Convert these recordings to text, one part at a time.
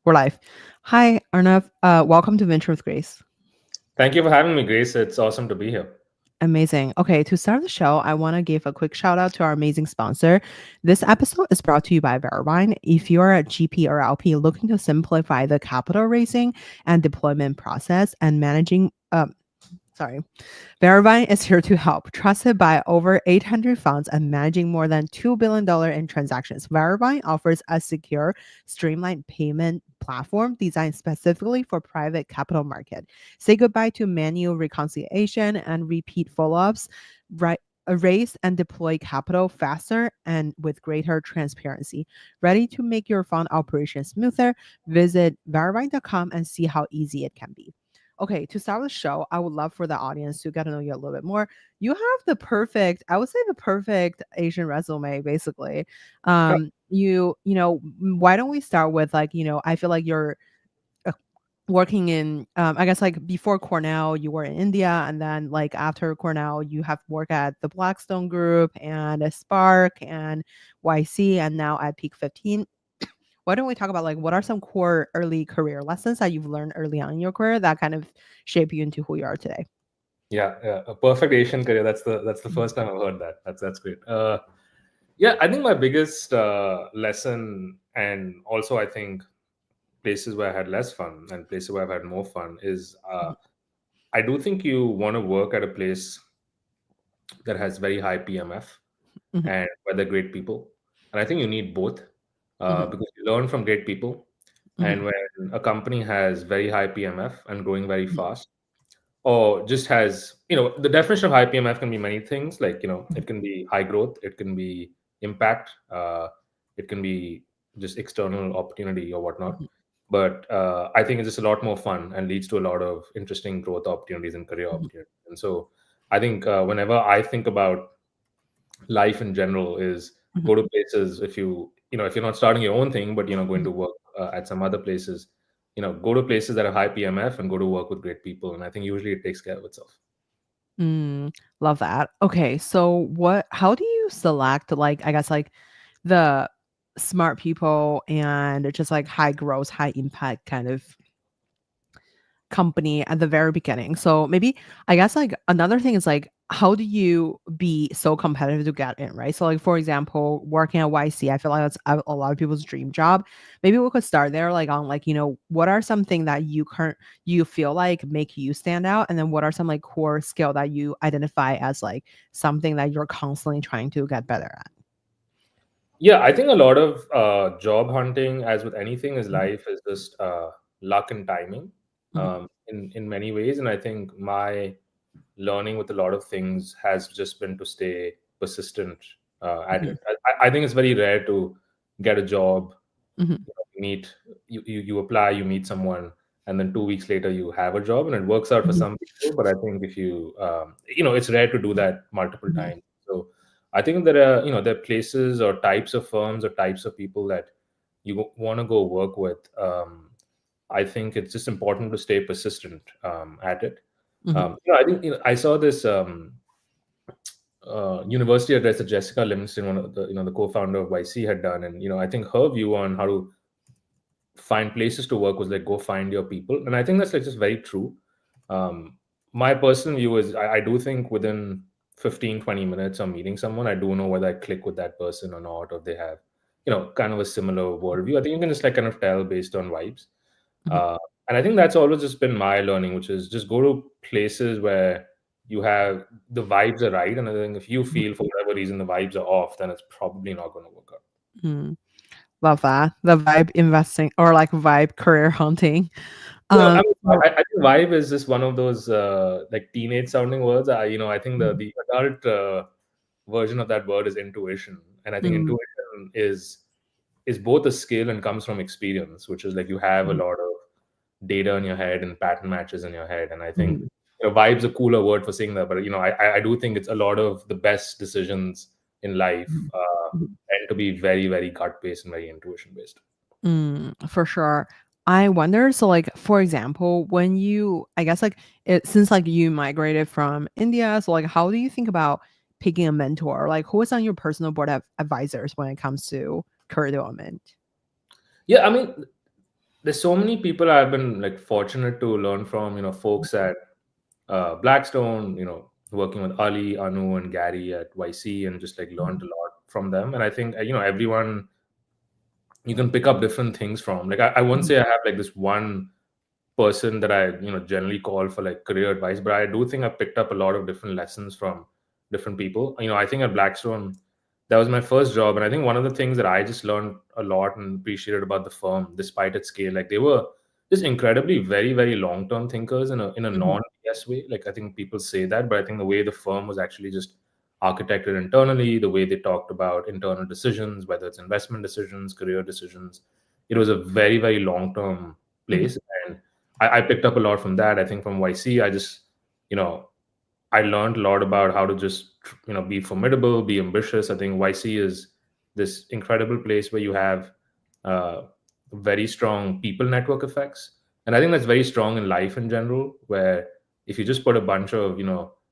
We're live. Hi, Arnav. Welcome to Venture with Grace. Thank you for having me, Grace. It's awesome to be here. Amazing. Okay, to start the show, I want to give a quick shout out to our amazing sponsor. This episode is brought to you by Verivend. If you're a GP or LP looking to simplify the capital raising and deployment process and managing, Verivend is here to help. Trusted by over 800 funds and managing more than $2 billion in transactions, Verivend offers a secure, streamlined payment platform designed specifically for private capital market. Say goodbye to manual reconciliation and repeat follow-ups. Right, raise and deploy capital faster and with greater transparency. Ready to make your fund operation smoother? Visit verivend.com and see how easy it can be. Okay, to start the show, I would love for the audience to get to know you a little bit more. You have the perfect, I would say the perfect Asian resume, basically. Why don't we start with I feel like you're uh, working in, I guess like before Cornell, you were in India, and then like after Cornell, you have worked at the Blackstone Group and Spark and YC, and now at Peak 15. Why don't we talk about like what are some core early career lessons that you've learned early on in your career that kind of shape you into who you are today? Yeah, a perfect Asian career. That's the first time I've heard that. That's great. Yeah, I think my biggest lesson, and also I think places where I had less fun and places where I've had more fun, is I do think you want to work at a place that has very high PMF Mhm, and where they're great people, and I think you need both mhm, because you learn from great people, mhm, and when a company has very high PMF and growing very mhm, fast or just has, the definition of high PMF can be many things. Like, it can be high growth, it can be impact, it can be just external opportunity or whatnot. mhm, But I think it's just a lot more fun and leads to a lot of interesting growth opportunities and career mhm, opportunities. And so I think whenever I think about life in general is mhm, go to places, if you're not starting your own thing, but going mhm. to work at some other places, go to places that are high PMF and go to work with great people, and I think usually it takes care of itself. Love that. Okay, so how do you select like I guess like the smart people and just like high growth, high impact kind of company at the very beginning? So maybe I guess like another thing is like how do you be so competitive to get in, right? So like for example, working at YC, I feel like that's a lot of people's dream job. Maybe we could start there like on like, what are something that you feel like make you stand out, and then what are some like core skill that you identify as like something that you're constantly trying to get better at? Yeah, I think a lot of job hunting, as with anything, is Mhm, life is just luck and timing mhm, in many ways. And I think my learning with a lot of things has just been to stay persistent at mhm, it. I think it's very rare to get a job, mhm, meet you apply, you meet someone, and then 2 weeks later you have a job, and it works out for mhm, some people. But I think if you it's rare to do that multiple mhm, times. So I think there are places or types of firms or types of people that you want to go work with. I think it's just important to stay persistent at it. mhm, I think I saw this university address that Jessica Livingston, one of the co-founder of YC, had done, and I think her view on how to find places to work was like go find your people, and I think that's like just very true. um my personal view is I do think within 15-20 minutes of meeting someone, I do know whether I click with that person or not, or they have kind of a similar worldview. I think you can just like kind of tell based on vibes. mhm, uh, and I think that's always just been my learning, which is just go to places where you have the vibes are right, and I think if you mhm, feel for whatever reason the vibes are off, then it's probably not going to work out. mhm. Love that. The vibe investing or like vibe career hunting. Yeah, I mean, So I think vibe is just one of those like teenage sounding words. I think the mhm, the adult version of that word is intuition, and I think mm, intuition is both a skill and comes from experience, which is like you have a mhm, lot of data in your head and pattern matches in your head, and I think mhm, vibe's a cooler word for saying that, but I do think it's a lot of the best decisions in life mhm, mhm. tend to be very very gut based and very intuition based. For sure. I wonder, so like for example, when you I guess like it since like you migrated from India, so like how do you think about picking a mentor? Like who is on your personal board of advisors when it comes to career development? Yeah, I mean, there's so many people I've been like fortunate to learn from, folks at Blackstone, working with Ali, Anu, and Gary at YC, and just like learned a lot from them. And I think, everyone you can pick up different things from. Like, I won't say I have like this one person that I, generally call for like career advice, but I do think I picked up a lot of different lessons from different people. I think at Blackstone, that was my first job. And I think one of the things that I just learned a lot and appreciated about the firm, despite its scale, like they were just incredibly very, very long-term thinkers in a Mhm, non-BS way. Like I think people say that, but I think the way the firm was actually just architected internally, the way they talked about internal decisions, whether it's investment decisions, career decisions, it was a very, very long-term mhm, place. And I picked up a lot from that. I think from YC, you know, I learned a lot about how to just, be formidable, be ambitious. I think YC is this incredible place where you have uh, very strong people network effects. And I think that's very strong in life in general, where if you just put a bunch of,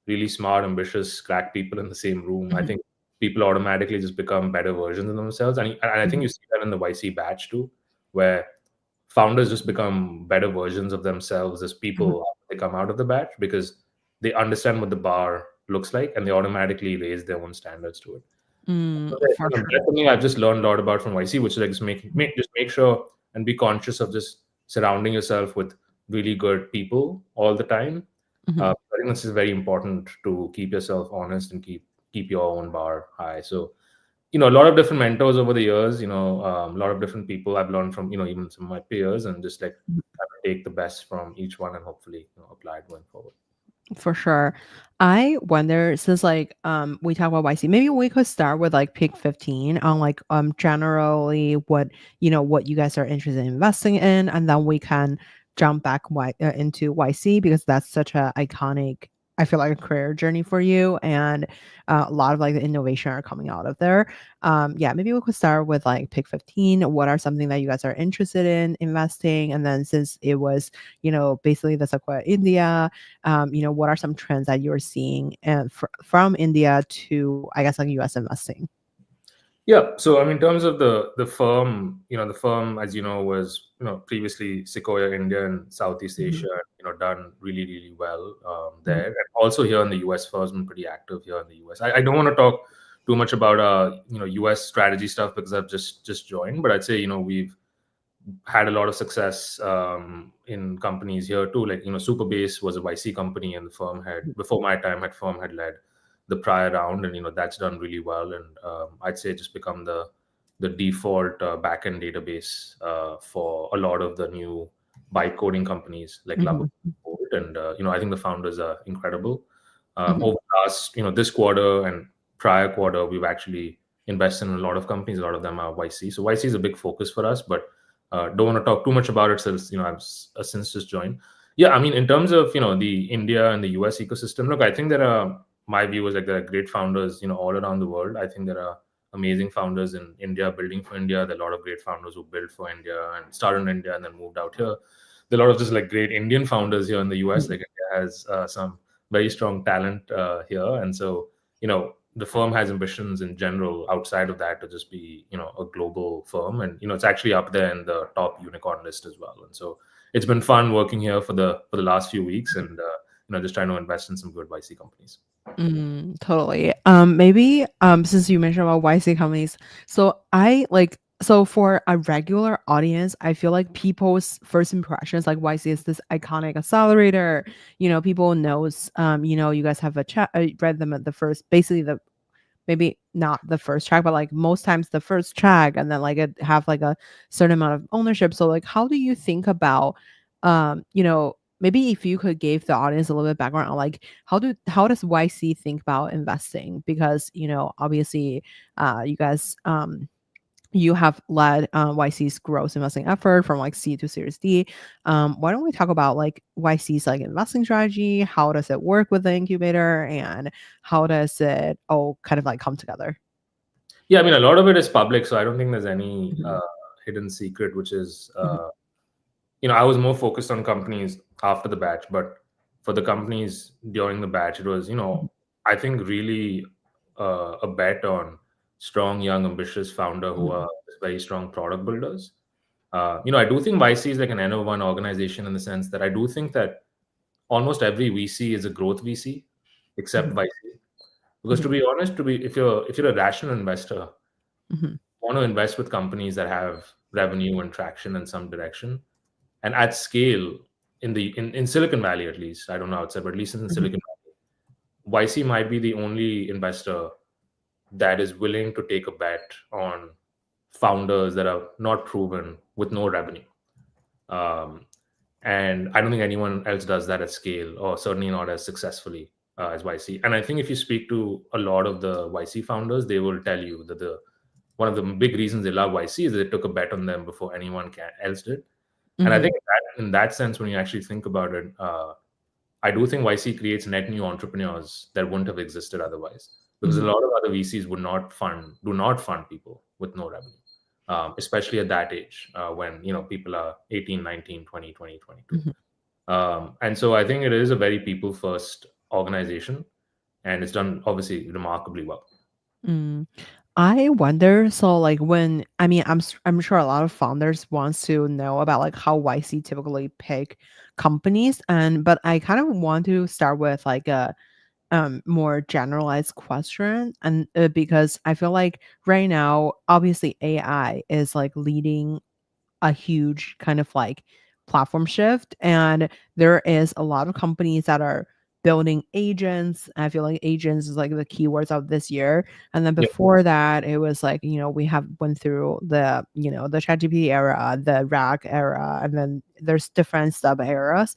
really smart, ambitious, crack people in the same room, I mhm, think people automatically just become better versions of themselves. And I think mhm, you see that in the YC batch too, where founders just become better versions of themselves as mhm. people after they come out of the batch because they understand what the bar looks like and they automatically raise their own standards to it. For sure. That's something I've just learned a lot about from YC, which is like just make sure and be conscious of just surrounding yourself with really good people all the time. Mhm, I think this is very important to keep yourself honest and keep your own bar high. So a lot of different mentors over the years, a lot of different people I've learned from, even some of my peers, and just like mhm. try to take the best from each one and hopefully apply it going forward. For sure. I wonder, since like we talk about YC, maybe we could start with like pick 15 on like generally what what you guys are interested in investing in, and then we can jump back into YC because that's such a iconic, I feel like, a career journey for you, and a lot of like the innovation are coming out of there. Yeah, maybe we could start with like pick 15. What are something that you guys are interested in investing? And then since it was, basically the Sequoia India, what are some trends that you're seeing and from India to, I guess, like US investing? Yeah. So, I mean, in terms of the firm, the firm, as you know, was previously Sequoia India and Southeast Mhm, Asia, done really really well mhm, there, and also here in the US, firm's been pretty active here in the US. I don't want to talk too much about US strategy stuff because I've just joined, but I'd say we've had a lot of success in companies here too. Like Superbase was a YC company, and the firm had before my time had led the prior round, and that's done really well. And I'd say just become the default backend database for a lot of the new byte coding companies like Labo. mhm, And I think the founders are incredible. mhm, Over the last this quarter and prior quarter, we've actually invested in a lot of companies. A lot of them are YC. So YC is a big focus for us, but don't want to talk too much about it since I've since just joined. Yeah, I mean, in terms of the India and the US ecosystem, look, I think there are my view is like there are great founders all around the world. I think there are amazing founders in India building for India. There are a lot of great founders who built for India and started in India and then moved out here. There are a lot of just like great Indian founders here in the US. mhm, Like India has some very strong talent here, and so the firm has ambitions in general outside of that to just be a global firm, and it's actually up there in the top unicorn list as well. And so it's been fun working here for the last few weeks, and just trying to invest in some good YC companies. totally. Maybe since you mentioned about YC companies, so I like, so for a regular audience, I feel like people's first impressions like YC is this iconic accelerator. People knows you guys have a chat. I read them at the first, basically the, maybe not the first track, but like most times the first track, and then like it have like a certain amount of ownership. So like, how do you think about, maybe if you could give the audience a little bit of background on like how does YC think about investing? Because obviously, you guys you have led YC's growth investing effort from like C to Series D. Why don't we talk about like YC's like investing strategy? How does it work with the incubator, and how does it all kind of like come together? Yeah, I mean, a lot of it is public, so I don't think there's any Mhm, hidden secret, which is mhm, I was more focused on companies after the batch, but for the companies during the batch, it was, mhm, I think really a bet on strong, young, ambitious founder who mhm, are very strong product builders. I do think YC is like an N01 organization in the sense that I do think that almost every VC is a growth VC, except Mhm, YC. Because to mhm, be honest, if you're a rational investor, mhm, want to invest with companies that have revenue and traction in some direction and at scale in Silicon Valley at least. I don't know outside, but at least in mhm, Silicon Valley, YC might be the only investor that is willing to take a bet on founders that are not proven with no revenue. Um, and I don't think anyone else does that at scale, or certainly not as successfully as YC. And I think if you speak to a lot of the YC founders, they will tell you that the one of the big reasons they love YC is that they took a bet on them before anyone else did. And I mhm, think in that sense, when you actually think about it, I do think YC creates net new entrepreneurs that wouldn't have existed otherwise. Because a mhm, lot of other VCs do not fund people with no revenue, especially at that age when people are 18, 19, 20, 20, 22. mhm. And so I think it is a very people first organization, and it's done obviously remarkably well. Mm. I wonder, so like when I mean I'm sure a lot of founders wants to know about like how YC typically pick companies, and but I kind of want to start with like a more generalized question, and because I feel like right now obviously AI is like leading a huge kind of like platform shift, and there is a lot of companies that are building agents. I feel like agents is like the keywords of this year, and then Yeah. before that it was like, we have went through the, the ChatGPT era, the RAG era, and then there's different sub eras.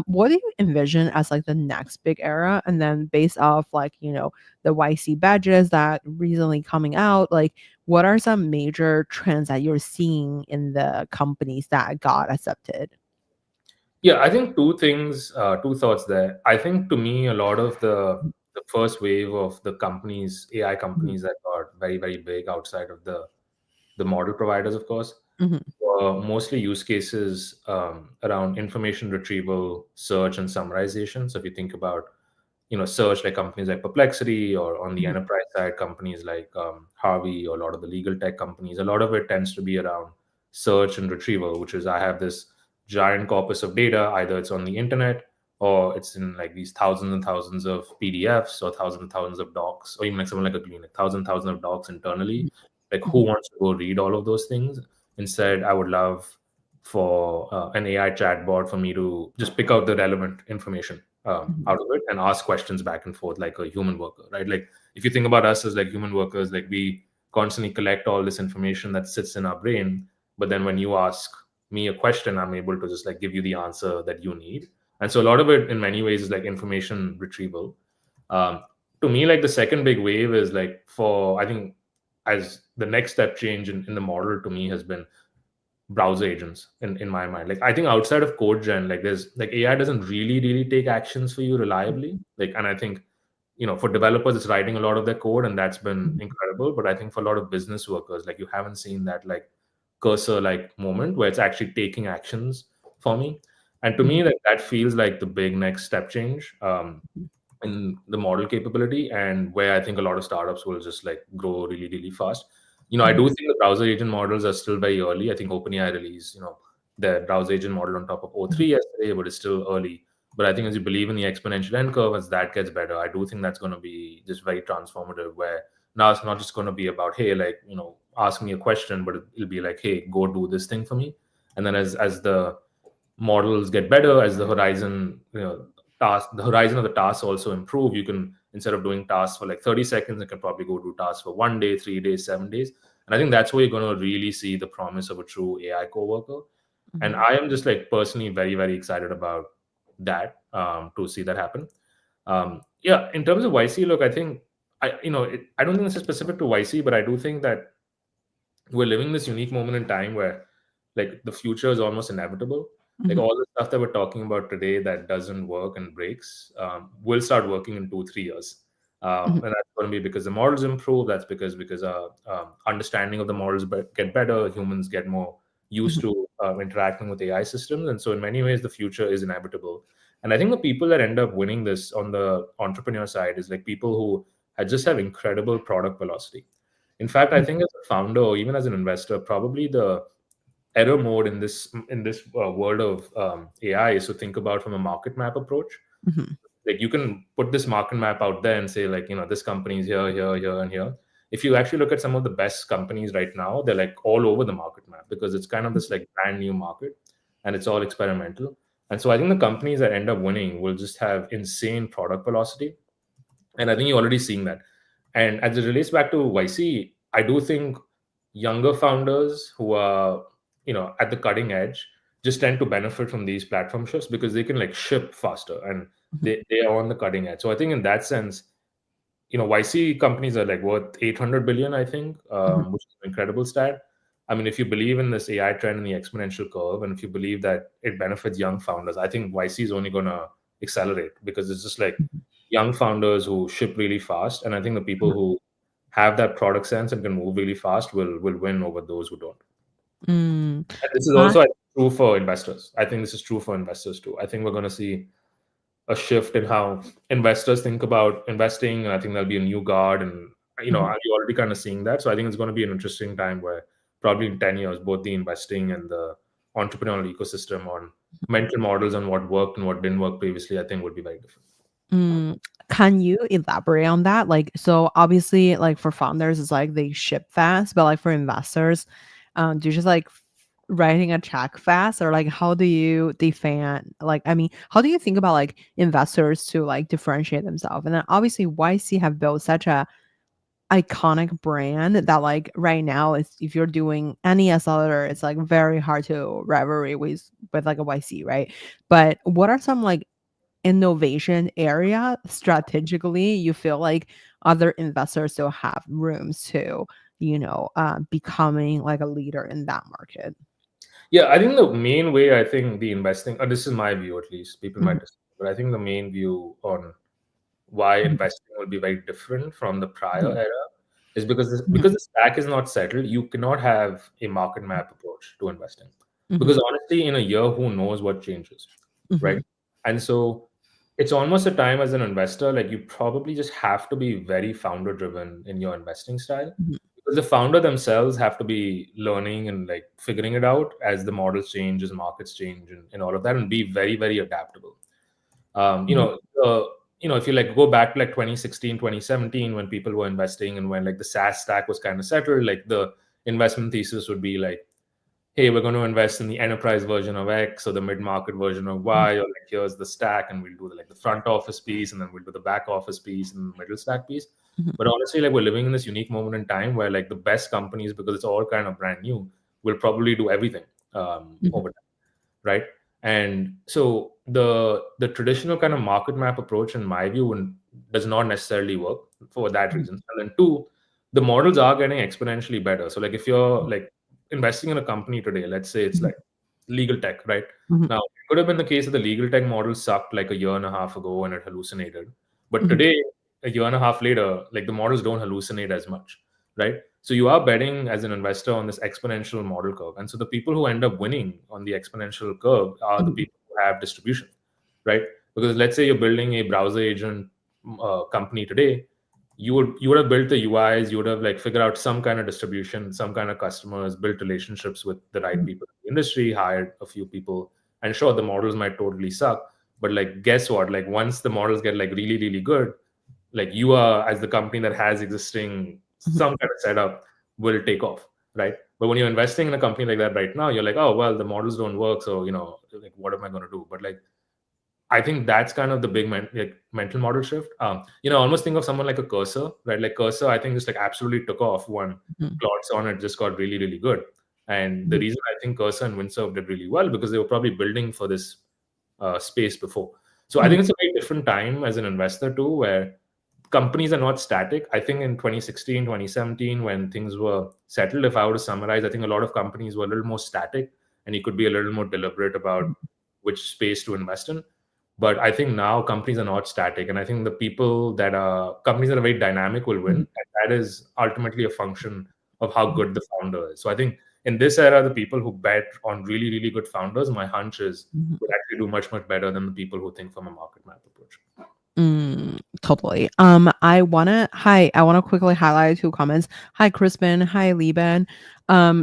What do you envision as like the next big era? And then based off like, the YC badges that recently coming out, like what are some major trends that you're seeing in the companies that got accepted? Yeah, I think two thoughts there. I think to me, a lot of the first wave of the companies, AI Mhm, companies that got very, very big outside of the model providers, of course, mhm, were mostly use cases around information retrieval, search, and summarization. So if you think about, search like companies like Perplexity, or on the mhm, enterprise side, companies like Harvey, or a lot of the legal tech companies, a lot of it tends to be around search and retrieval, which is I have this giant corpus of data, either it's on the internet or it's in like these thousands and thousands of PDFs or thousands and thousands of docs, or even like something like a Glean, like thousands of docs internally. Like who mhm, wants to go read all of those things? Instead, I would love for an AI chatbot for me to just pick out the relevant information mhm, out of it and ask questions back and forth like a human worker, right? Like if you think about us as like human workers, like we constantly collect all this information that sits in our brain, but then when you ask me a question, I'm able to just like give you the answer that you need. And so a lot of it in many ways is like information retrieval. um, to me, like the second big wave is like for I think as the next step change in the model to me has been browser agents in my mind. Like I think outside of code gen, like there's like AI doesn't really take actions for you reliably. Like, and I think, for developers it's writing a lot of their code and that's been mhm, incredible. But I think for a lot of business workers, like you haven't seen that like cursor like moment where it's actually taking actions for me. And to me, mhm, that feels like the big next step change. mhm, In the model capability, and where I think a lot of startups will just like grow really fast. I mhm, do think the browser agent models are still very early. I think OpenAI released, their browser agent model on top of mhm, O3 yesterday, but it's still early. But I think as you believe in the exponential end curve, as that gets better, I do think that's going to be just very transformative. Where now it's not just going to be about, hey, like, ask me a question, but it'll be like, hey, go do this thing for me. And then as the models get better, as the horizon, the horizon of the tasks also improve. You can, instead of doing tasks for like 30 seconds, you can probably go do tasks for 1 day, 3 days, 7 days. And I think that's where you're going to really see the promise of a true AI coworker. And mhm, I am just like personally very excited about that, to see that happen. Yeah, in terms of YC, look, I think I don't think this is specific to YC, but I do think that we're living this unique moment in time where like the future is almost inevitable. Like mhm, all the stuff that we're talking about today that doesn't work and breaks, will start working in 2 3 years. mhm, And that's going to be because the models improve. That's because understanding of the models get better. Humans get more used mhm, to interacting with AI systems, and so in many ways the future is inevitable. And I think the people that end up winning this on the entrepreneur side is like people who just have incredible product velocity. In fact, I mhm, think as a founder or even as an investor, probably error mode in this world of AI is to think about from a market map approach. Mhm. Like you can put this market map out there and say like, this company is here, here, here, and here. If you actually look at some of the best companies right now, they're like all over the market map because it's kind of this like brand new market and it's all experimental. And so I think the companies that end up winning will just have insane product velocity. And I think you're already seeing that. And as it relates back to YC, I do think younger founders who are, at the cutting edge just tend to benefit from these platform shifts because they can like ship faster and Mhm. they are on the cutting edge. So I think in that sense, YC companies are like worth 800 billion, I think, Mhm. which is an incredible stat. I mean, if you believe in this AI trend and the exponential curve, and if you believe that it benefits young founders, I think YC is only going to accelerate because it's just like Mhm. young founders who ship really fast. And I think the people who have that product sense and can move really fast will win over those who don't. Mm. And this is Uh, also true for investors. I think this is true for investors too. I think we're going to see a shift in how investors think about investing, and I think there'll be a new guard. And mhm. you're already kind of seeing that. So I think it's going to be an interesting time where probably in 10 years, both the investing and the entrepreneurial ecosystem on mental models on what worked and what didn't work previously, I think would be very different. Mm, can you elaborate on that? Like, so obviously, like for founders, it's like they ship fast, but like for investors, do you just like writing a check fast, or like how do you define? Like, I mean, how do you think about like investors to like differentiate themselves? And then obviously, YC have built such a iconic brand that like right now, it's if you're doing any accelerator, it's like very hard to rivalry with like a YC, right? But what are some like innovation area strategically you feel like other investors still have rooms to becoming like a leader in that market? Yeah, I think the main way I think the investing, this is my view at least, people Mhm. might disagree, but I think the main view on why Mhm. investing will be very different from the prior Mhm. era is because Mhm. because the stack is not settled. You cannot have a market map approach to investing Mhm. because honestly, in a year, who knows what changes, right? Mhm. And so it's almost a time as an investor like you probably just have to be very founder driven in your investing style Mhm. because the founder themselves have to be learning and like figuring it out as the models change, as markets change, and all of that, and be very very adaptable. um, you Mhm. know, uh, if you like go back to like 2016, 2017, when people were investing and when like the SaaS stack was kind of settled, like the investment thesis would be like, hey, we're going to invest in the enterprise version of X or the mid-market version of Mhm. Y, or like here's the stack, and we'll do like the front office piece, and then we'll do the back office piece and the middle stack piece. Mhm. But honestly, like we're living in this unique moment in time where like the best companies, because it's all kind of brand new, will probably do everything Mhm. over time, right? And so the traditional kind of market map approach, in my view, does not necessarily work for that Mhm. reason. And then two, the models are getting exponentially better. So like if you're like investing in a company today, let's say it's Mhm. like legal tech, right? Mhm. Now it could have been the case that the legal tech model sucked like a year and a half ago and it hallucinated. But Mhm. today, a year and a half later, like the models don't hallucinate as much, right? So you are betting as an investor on this exponential model curve. And so the people who end up winning on the exponential curve are the Mhm. people who have distribution, right? Because let's say you're building a browser agent company today, you would have built the UIs, you would have like figured out some kind of distribution, some kind of customers, built relationships with the right Mhm. people in the industry, hired a few people, and sure the models might totally suck, but like guess what? Like once the models get like really really good, like you are as the company that has existing Mhm. some kind of setup will take off, right? But when you're investing in a company like that right now, you're like, oh well, the models don't work, so like what am I going to do? But like I think that's kind of the big mental model shift. Almost think of someone like a Cursor, right? Like Cursor, I think just like absolutely took off when Mhm. Claude Sonnet just got really, really good. And the Mhm. reason I think Cursor and Windsurf did really well because they were probably building for this space before. So I Mhm. think it's a very different time as an investor too, where companies are not static. I think in 2016, 2017, when things were settled, if I were to summarize, I think a lot of companies were a little more static and you could be a little more deliberate about which space to invest in. But I think now companies are not static. And I think the companies that are very dynamic will win. Mhm. And that is ultimately a function of how good the founder is. So I think in this era, the people who bet on really, really good founders, my hunch is Mhm. will actually do much, much better than the people who think from a market map approach. Mm. Totally. I wanna quickly highlight two comments. Hi, Crispin. Hi, Liban.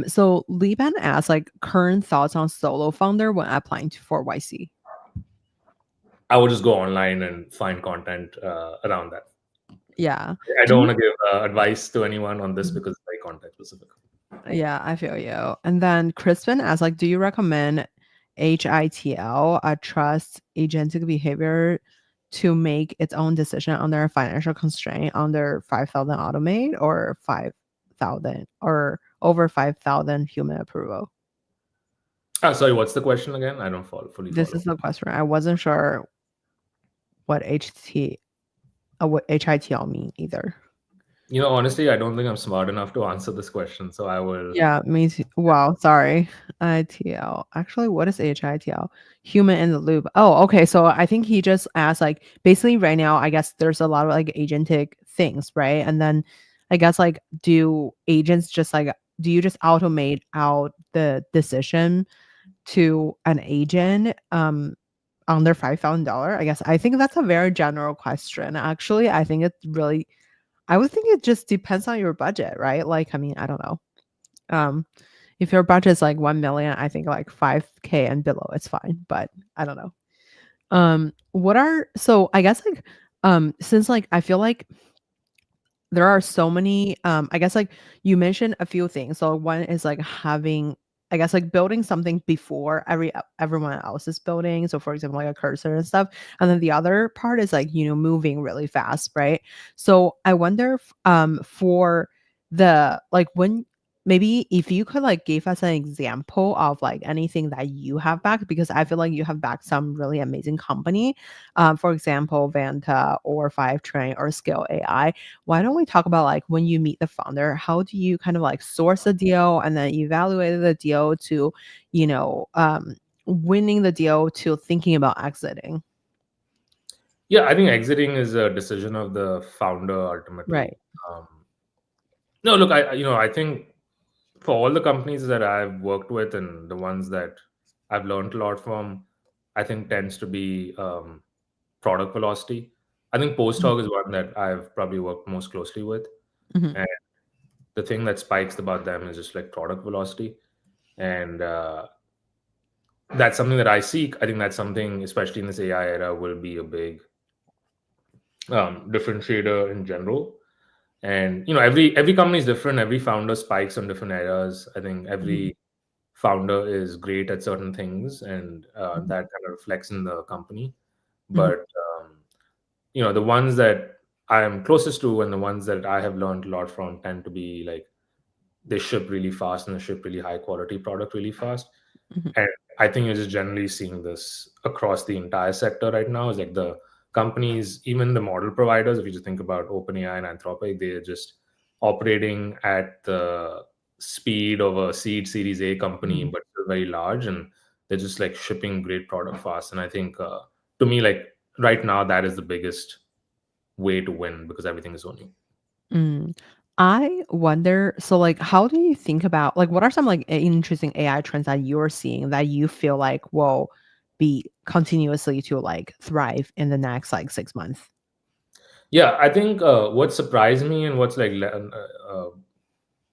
So Liban asks like current thoughts on solo founder when applying for YC. I would just go online and find content around that. Yeah. I Do don't you? want to give advice to anyone on this because it's very context specific. Yeah, I feel you. And then Crispin asks like, do you recommend HITL, a trust agentic behavior, to make its own decision under a financial constraint under 5,000 automate or 5,000 or over 5,000 human approval? Sorry, what's the question again? I don't fully This follow. is the question. I wasn't sure what what HITL mean either. Honestly, I don't think I'm smart enough to answer this question, so I will. Yeah, me too. Wow, sorry. ITL. Actually, what is HITL? Human in the loop. Oh, okay. So I think he just asked like basically right now, I guess there's a lot of like agentic things, right? And then I guess like do agents just like do you just automate out the decision to an agent under $5,000? I guess I think that's a very general question. Actually, I think it's really I would think it just depends on your budget, right? Like, I mean, I don't know. If your budget is like 1 million, I think like 5K and below it's fine, but I don't know. What are so I guess like since like I feel like there are so many I guess like you mentioned a few things. So one is like having I guess like building something before everyone else is building. So for example, like a cursor and stuff. And then the other part is like, moving really fast, right? So I wonder for the like when maybe if you could like give us an example of like anything that you have backed because I feel like you have backed some really amazing company. For example, Vanta or Fivetran or Scale AI. Why don't we talk about like when you meet the founder, how do you kind of like source a deal and then evaluate the deal to, winning the deal to thinking about exiting? Yeah, I think exiting is a decision of the founder ultimately. Right. Um, no, look, I think for all the companies that I've worked with and the ones that I've learned a lot from, I think tends to be product velocity. I think Mhm. PostHog is one that I've probably worked most closely with. Mhm. And the thing that spikes about them is just like product velocity. And that's something that I seek. I think that's something, especially in this AI era, will be a big differentiator in general. And every company is different. Every founder spikes on different eras. I think Mhm. every founder is great at certain things, and Mhm. that kind of reflects in the company. Mhm. But the ones that I am closest to and the ones that I have learned a lot from tend to be like they ship really fast and they ship really high quality product really fast. Mhm. And I think you're just generally seeing this across the entire sector right now. Is like the companies, even the model providers, if you just think about OpenAI and Anthropic, they're just operating at the speed of a seed Series A company, Mhm. but still very large, and they're just like shipping great product fast. And I think to me, like right now, that is the biggest way to win because everything is so new. Mm. I wonder, so like, how do you think about like what are some like interesting AI trends that you're seeing that you feel like will be continuously to like thrive in the next like 6 months? Yeah, I think what surprised me and what's like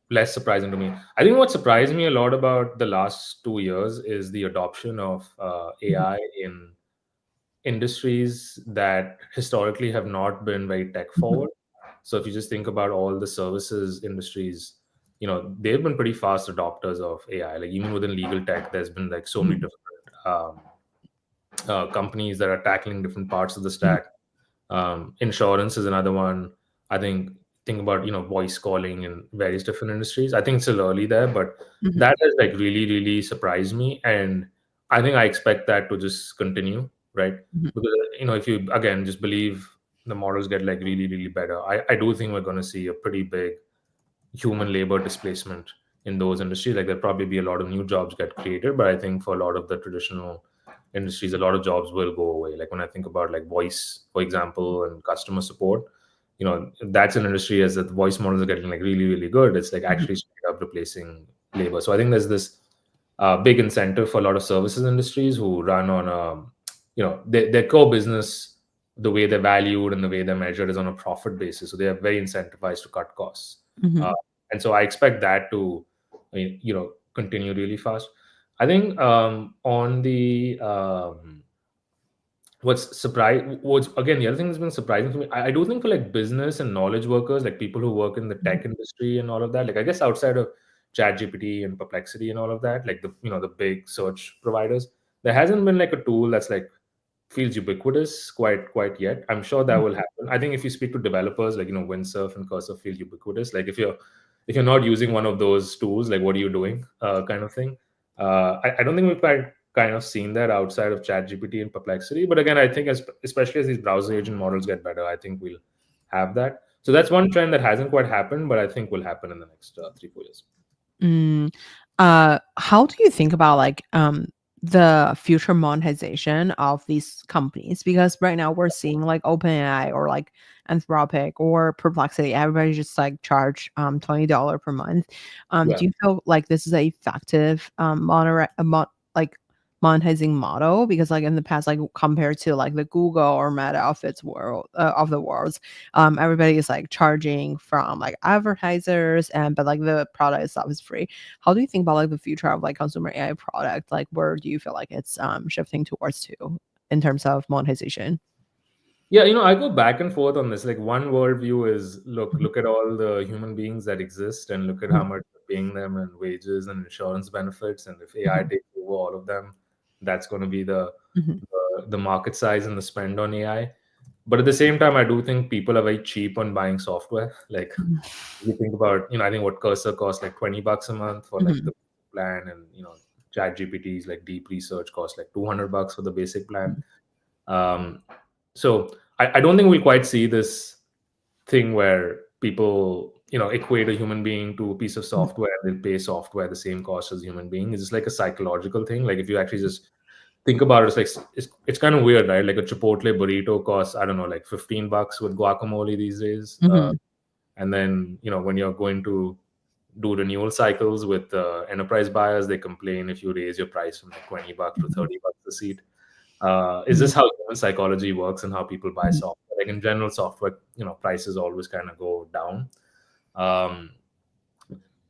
less surprising to me. I think what surprised me a lot about the last 2 years is the adoption of Mhm. AI in industries that historically have not been very tech Mhm. forward. So if you just think about all the services industries, they've been pretty fast adopters of AI. Like even within legal tech, there's been like so many Mhm. different companies that are tackling different parts of the Mhm. stack. Insurance is another one. I think about voice calling in various different industries. I think it's still early there, but Mhm. that has like really really surprised me, and I think I expect that to just continue, right? Mhm. Because if you again just believe the models get like really really better, I do think we're going to see a pretty big human labor displacement in those industries. Like there'll probably be a lot of new jobs get created, but I think for a lot of the traditional industries, a lot of jobs will go away. Like when I think about like voice, for example, and customer support, that's an industry as the voice models are getting like really, really good. It's like Mhm. actually straight up replacing labor. So I think there's this big incentive for a lot of services industries who run on, their core business the way they're valued and the way they're measured is on a profit basis. So they are very incentivized to cut costs. Mhm. And so I expect that to, continue really fast. I think on the what's again the other thing that's been surprising for me, I do think for like business and knowledge workers, like people who work in the Mhm. tech industry and all of that, like I guess outside of ChatGPT and Perplexity and all of that, like the big search providers, there hasn't been like a tool that's like feels ubiquitous quite yet. I'm sure that Mhm. will happen. I think if you speak to developers, like Windsurf and Cursor feel ubiquitous. Like if you're not using one of those tools, like what are you doing, kind of thing. I don't think we've kind of seen that outside of ChatGPT and Perplexity. But again, I think especially as these browser agent models get better, I think we'll have that. So that's one trend that hasn't quite happened, but I think will happen in the next 3-4 years. Mm. How do you think about like the future monetization of these companies? Because right now we're seeing like OpenAI or like Anthropic or Perplexity, everybody just like charge $20 per month. Yeah. Do you feel like this is a effective like monetizing model? Because like in the past, like compared to like the Google or Meta of its world of the world, everybody is like charging from like advertisers, and but like the product itself is free. How do you think about like the future of like consumer AI product? Like where do you feel like it's shifting towards to in terms of monetization? Yeah, I go back and forth on this. Like one worldview is Mhm. look at all the human beings that exist and look at how Mhm. much we're paying them and wages and insurance benefits. And if AI Mhm. takes over all of them, that's going to be Mhm. the market size and the spend on AI. But at the same time, I do think people are very cheap on buying software. Like Mhm. you think about, I think what Cursor costs like $20 a month for like Mhm. the plan, and Chat GPT's like deep research costs like $200 for the basic plan. Um, so I don't think we'll quite see this thing where people equate a human being to a piece of Mhm. software and they'll pay software the same cost as a human being. It's just like a psychological thing. Like if you actually just think about it, it's like it's kind of weird, right? Like a Chipotle burrito costs, I don't know, like $15 with guacamole these days. Mhm. And then when you're going to do renewal cycles with enterprise buyers, they complain if you raise your price from like $20 to Mhm. $30 a seat. Is Mhm. this how human psychology works and how people buy Mhm. software? Like in general, software, prices always kind of go down. Um,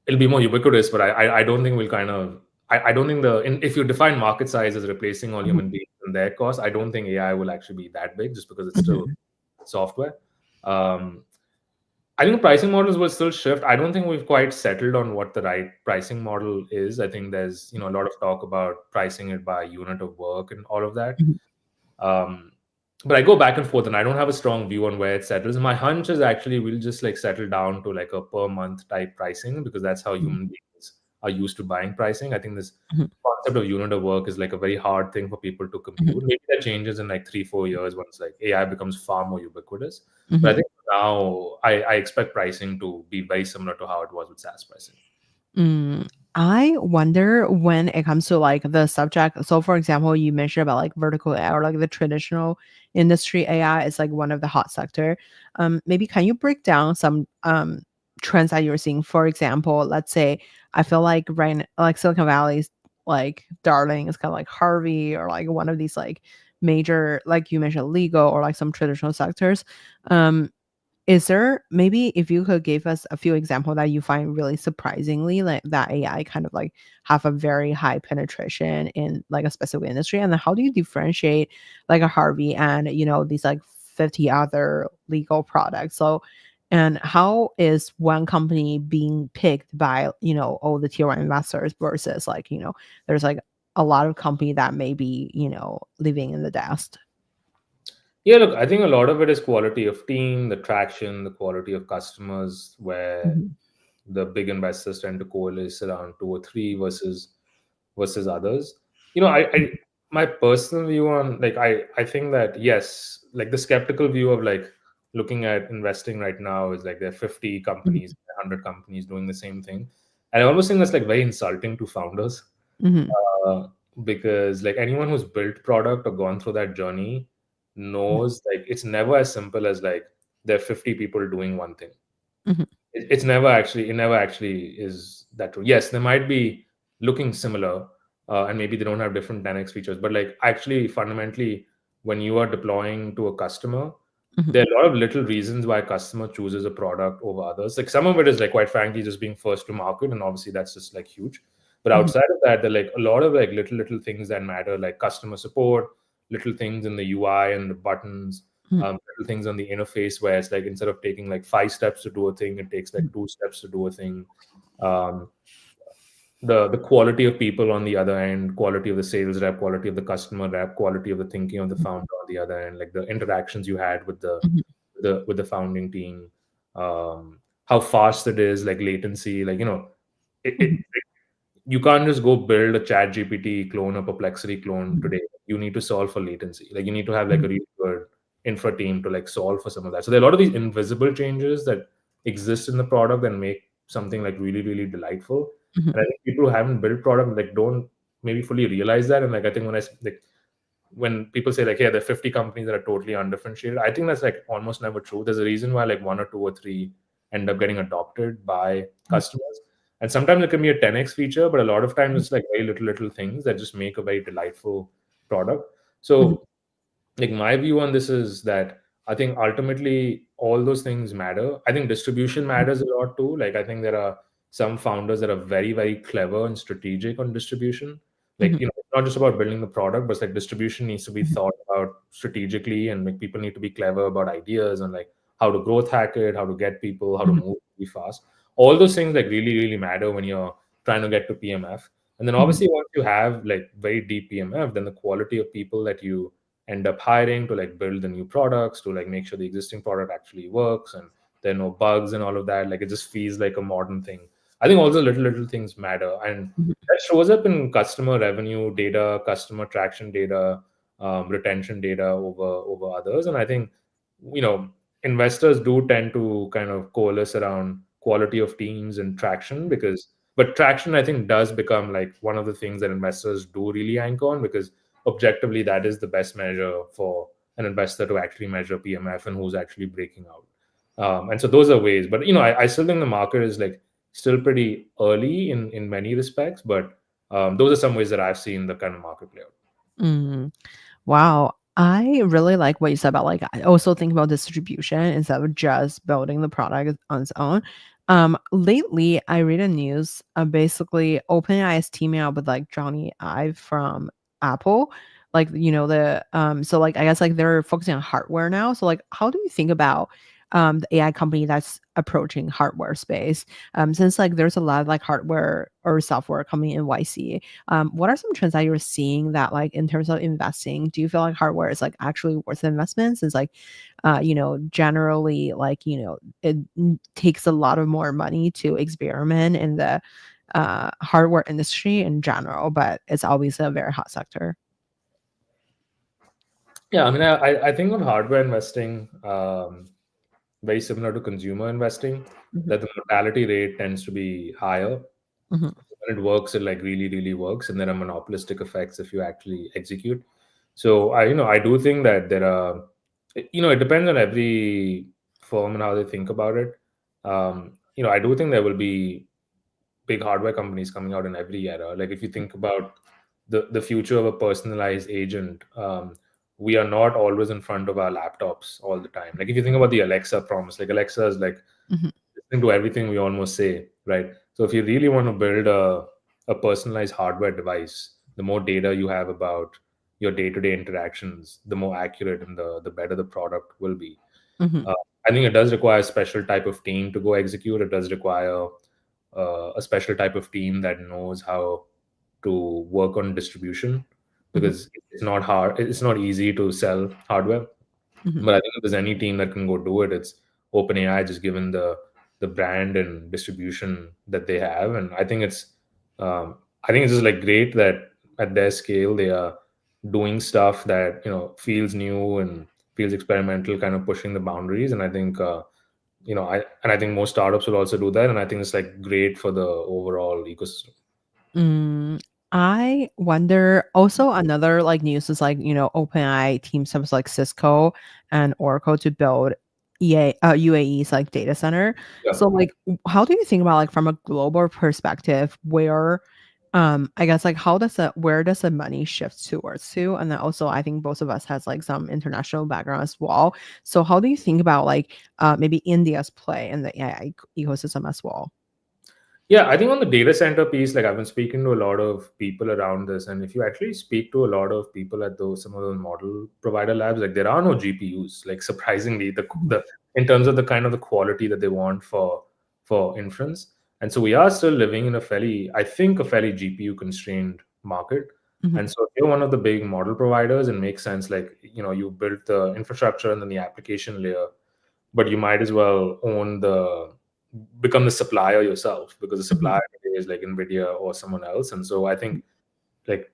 it'll be more ubiquitous, but I don't think we'll kind of. I don't think if you define market size as replacing all Mhm. human beings and their cost, I don't think AI will actually be that big just because it's still Mhm. software. Um, I think pricing models will still shift. I don't think we've quite settled on what the right pricing model is. I think there's a lot of talk about pricing it by unit of work and all of that. Mhm. Um, but I go back and forth, and I don't have a strong view on where it settles. My hunch is actually we'll just like settle down to like a per month type pricing because that's how Mhm. human beings are used to buying pricing. I think this Mhm. concept of unit of work is like a very hard thing for people to Mhm. compute. Maybe that changes in like 3-4 years once like AI becomes far more ubiquitous. But I Mhm. think now I expect pricing to be very similar to how it was with SaaS pricing. Mm, I wonder when it comes to like the subject. So, for example, you mentioned about like vertical AI or like the traditional industry AI is like one of the hot sector. Maybe can you break down some trends that you're seeing? For example, let's say I feel like like Silicon Valley's like darling is kind of like Harvey or like one of these like major, like you mentioned, legal or like some traditional sectors. Um, is there maybe if you could give us a few examples that you find really surprisingly like that AI kind of like have a very high penetration in like a specific industry, and then how do you differentiate like a Harvey and these like 50 other legal products? So, and how is one company being picked by all the tier one investors versus like there's like a lot of company that may be living in the dust. Yeah, look, I think a lot of it is quality of team, the traction, the quality of customers, where Mhm. the big investors tend to coalesce around two or three versus others. I my personal view on like I think that yes, like the skeptical view of like looking at investing right now is like there are 50 companies, Mhm. 100 companies doing the same thing, and I almost think that's like very insulting to founders, Mhm. uh, because like anyone who's built product or gone through that journey Mhm. knows like it's never as simple as like there are 50 people doing one thing. Mhm. It never actually is that true. Yes, they might be looking similar, and maybe they don't have different 10x features, but like actually fundamentally when you are deploying to a customer, Mhm, there are a lot of little reasons why a customer chooses a product over others. Like some of it is like quite frankly just being first to market, and obviously that's just like huge. But mhm, outside of that, there are like a lot of like little things that matter, like customer support, little things in the UI and the buttons, mhm, little things on the interface where it's like instead of taking like 5 steps to do a thing, it takes like mhm, 2 steps to do a thing. Um, the quality of people on the other end, quality of the sales rep, quality of the customer rep, quality of the thinking of the founder on the other end, like the interactions you had with mhm, the founding team, how fast it is, like latency, like mhm, you can't just go build a chat GPT clone, a perplexity clone mhm, today. You need to solve for latency. Like you need to have like mhm, a really good infra team to like solve for some of that. So there are a lot of these invisible changes that exist in the product and make something like really really delightful. mhm, And I think people who haven't built product like don't maybe fully realize that. And like I think like when people say like, yeah, there are 50 companies that are totally undifferentiated, I think that's like almost never true. There's a reason why like one or two or three end up getting adopted by customers. And sometimes it can be a 10x feature, but a lot of times it's like very little things that just make a very delightful product. mhm, So like my view on this is that I think ultimately all those things matter. I think distribution matters a lot too. Like I think there are some founders that are very clever and strategic on distribution. Like mhm, it's not just about building the product, but it's like distribution needs to be mhm, thought about strategically, and like people need to be clever about ideas and like how to growth hack it, how to get people, how to mhm, move really fast. All those things like really matter when you're trying to get to PMF. And then mhm, obviously once you have like very deep PMF, then the quality of people that you end up hiring to like build the new products, to like make sure the existing product actually works and there are no bugs and all of that, like it just feels like a modern thing. I think all the little things matter, and mhm, that shows up in customer revenue data, customer traction data, retention data over others. And I think you know investors do tend to kind of coalesce around quality of teams and traction, because but traction I think does become like one of the things that investors do really anchor on, because objectively that is the best measure for an investor to actually measure PMF and who's actually breaking out. And so those are ways, but I still think the market is like still pretty early in many respects, but those are some ways that I've seen the kind of market play out. mhm. Wow. I really like what you said about like I also think about distribution instead of just building the product on its own. Lately I read a news basically OpenAI is teaming up with like Johnny Ive from Apple. Like, the so like I guess like they're focusing on hardware now. So like how do you think about the AI company that's approaching hardware space? Since like there's a lot of like hardware or software coming in YC, what are some trends that you're seeing that like in terms of investing, do you feel like hardware is like actually worth the investment since like generally like takes a lot of more money to experiment in the hardware industry in general, but it's always a very hot sector. Yeah, I mean, I think of hardware investing very similar to consumer investing, Mhm, that the mortality rate tends to be higher. mhm, When it works, it like really works, and there are monopolistic effects if you actually execute. So I do think that there are, it depends on every firm and how they think about it. I do think there will be big hardware companies coming out in every era. Like if you think about the future of a personalized agent, we are not always in front of our laptops all the time. Like if you think about the Alexa promise, like Alexa is like mhm, listening to everything we almost say, right? So if you really want to build a personalized hardware device, the more data you have about your day-to-day interactions, the more accurate and the better the product will be. mhm, uh, I think it does require a special type of team to go execute. It does require a special type of team that knows how to work on distribution, mhm, because it's not hard. It's not easy to sell hardware. mhm, But I think if there's any team that can go do it, it's OpenAI, just given the brand and distribution that they have. And I think it's just like great that at their scale they are doing stuff that feels new and feels experimental, kind of pushing the boundaries. And I think I think most startups will also do that. And I think it's like great for the overall ecosystem. mm. I wonder also another like news is like, OpenAI teams up with like Cisco and Oracle to build UAE's like data center. Yeah. So like how do you think about like from a global perspective where I guess like where does the money shift towards to? And then also I think both of us has like some international background as well. So how do you think about like maybe India's play in the AI ecosystem as well? Yeah, I think on the data center piece, like I've been speaking to a lot of people around this, and if you actually speak to a lot of people at those some of those model provider labs, like there are no GPUs. Like surprisingly, the in terms of the kind of the quality that they want for inference, and so we are still living in I think, a fairly GPU constrained market. Mhm, And so if you're one of the big model providers, it makes sense. Like you built the infrastructure and then the application layer, but you might as well become the supplier yourself, because the mhm, supplier today is like Nvidia or someone else. And so I think, like,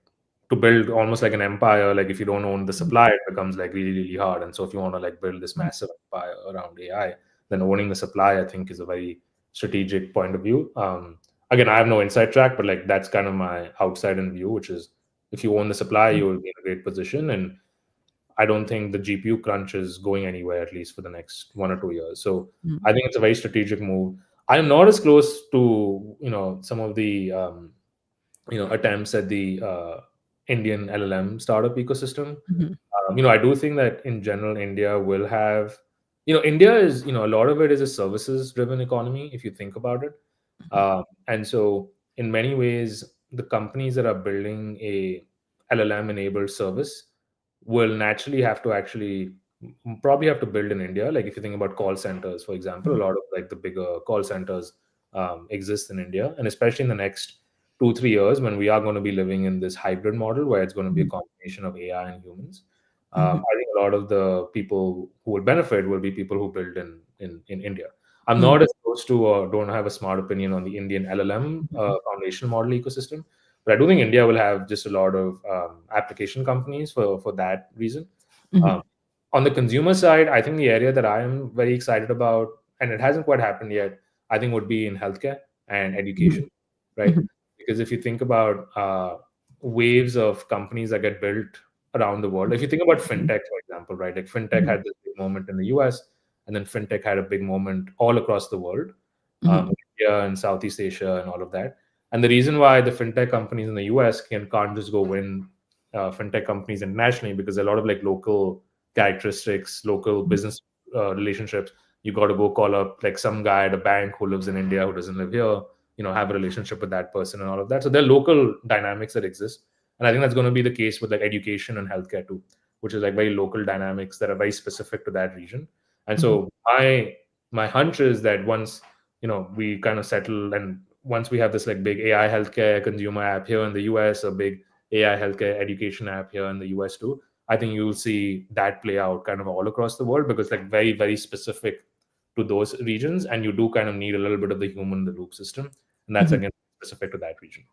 to build almost like an empire, like if you don't own the mhm, supply, it becomes like really, really hard. And so if you want to like build this mhm, massive empire around AI, then owning the supply, I think, is a very strategic point of view. Again, I have no inside track, but like that's kind of my outside in view, which is, if you own the supply, mhm, you will be in a great position. And I don't think the GPU crunch is going anywhere, at least for the next 1 or 2 years. So mhm, I think it's a very strategic move. I'm not as close to some of the attempts at the Indian LLM startup ecosystem. mhm, I do think that in general, India will have, India is, a lot of it is a services driven economy, if you think about it. And so in many ways, the companies that are building a LLM enabled service will naturally have to actually probably have to build in India. Like if you think about call centers, for example, a mhm, lot of like the bigger call centers exist in India, and especially in the next 2 3 years, when we are going to be living in this hybrid model where it's going to be a mhm, combination of AI and humans. mhm, I think a lot of the people who will benefit will be people who build in India. I'm mhm, not as close to, or don't have a smart opinion on the Indian LLM mhm, foundation model ecosystem, but I do think India will have just a lot of application companies for that reason. mhm, Um, on the consumer side, I think the area that I am very excited about, and it hasn't quite happened yet, I think would be in healthcare and mhm, education, right? mhm, Because if you think about waves of companies that get built around the world, if you think about mhm, fintech, for example, right? Like fintech mhm, had this big moment in the US, and then fintech had a big moment all across the world, mhm, India and Southeast Asia and all of that. And the reason why the fintech companies in the US can't just go win fintech companies internationally, because a lot of like local characteristics, local mhm, business relationships. You got to go call up like some guy at a bank who lives in India who doesn't live here. Have a relationship with that person and all of that. So there are local dynamics that exist, and I think that's going to be the case with like education and healthcare too, which is like very local dynamics that are very specific to that region. And mhm, so my hunch is that once we kind of settle, and once we have this like big AI healthcare consumer app here in the US, a big AI healthcare education app here in the US too, I think you'll see that play out kind of all across the world, because like very, very specific to those regions, and you do kind of need a little bit of the human in the loop system, and that's mhm. again specific to that region.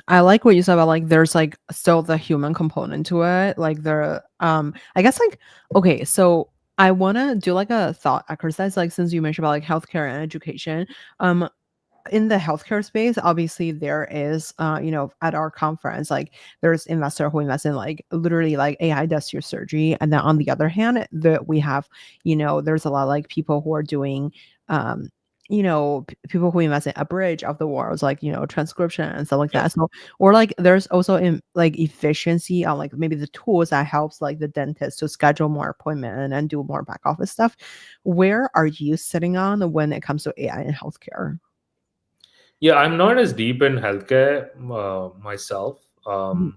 I like what you said about like there's like still the human component to it. Like I guess like okay, so I wanna do like a thought exercise, like since you mentioned about like healthcare and education. Um in the healthcare space, obviously there is at our conference, like there's investor who invest in like literally like AI does your surgery. And then on the other hand, we have, there's a lot of like people who are doing um people who invest in a bridge of the worlds, like transcription and stuff like Yeah. that. So or like there's also in like efficiency on like maybe the tools that helps like the dentist to schedule more appointment and do more back office stuff. Where are you sitting on when it comes to AI in healthcare? Yeah, I'm not as deep in healthcare myself. Mhm,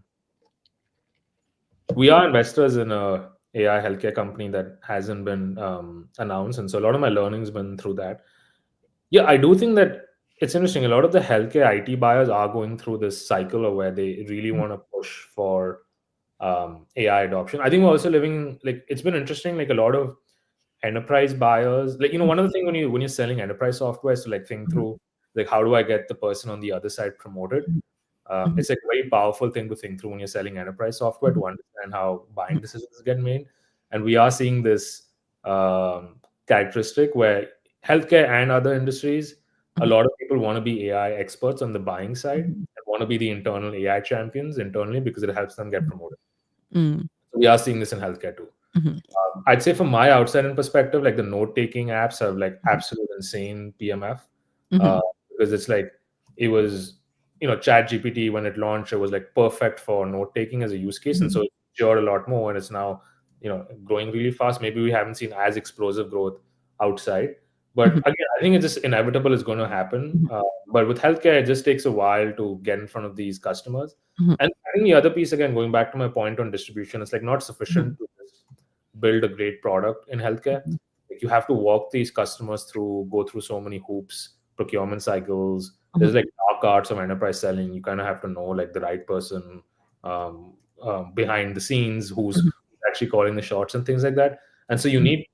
We are investors in a AI healthcare company that hasn't been announced, and so a lot of my learning's been through that. Yeah, I do think that it's interesting. A lot of the healthcare IT buyers are going through this cycle of where they really mhm, want to push for AI adoption. I think we're also living, like, it's been interesting. Like a lot of enterprise buyers, like mhm, one of the things when you're selling enterprise software is to like think mhm, through, like, how do I get the person on the other side promoted. mhm, mhm, It's like a very powerful thing to think through when you're selling enterprise software, mhm, to understand how mhm, buying decisions get made. And we are seeing this characteristic where healthcare and other industries, a mhm, lot of people want to be AI experts on the buying side mhm, and want to be the internal AI champions internally, because it helps them get mhm, promoted. mm, So we are seeing this in healthcare too. mhm, I'd say from my outside in perspective, like the note taking apps have like mhm, absolute insane PMF, mhm, because it's like it was ChatGPT, when it launched, it was like perfect for note taking as a use case, and so it matured a lot more, and it's now growing really fast. Maybe we haven't seen as explosive growth outside, but again, I think it's just inevitable. It's going to happen. But with healthcare, it just takes a while to get in front of these customers. And I think the other piece, again, going back to my point on distribution, it's like not sufficient to just build a great product in healthcare. Like you have to walk these customers through, go through so many hoops, procurement cycles. There's like dark arts of enterprise selling. You kind of have to know like the right person behind the scenes who's actually calling the shots and things like that. And so you need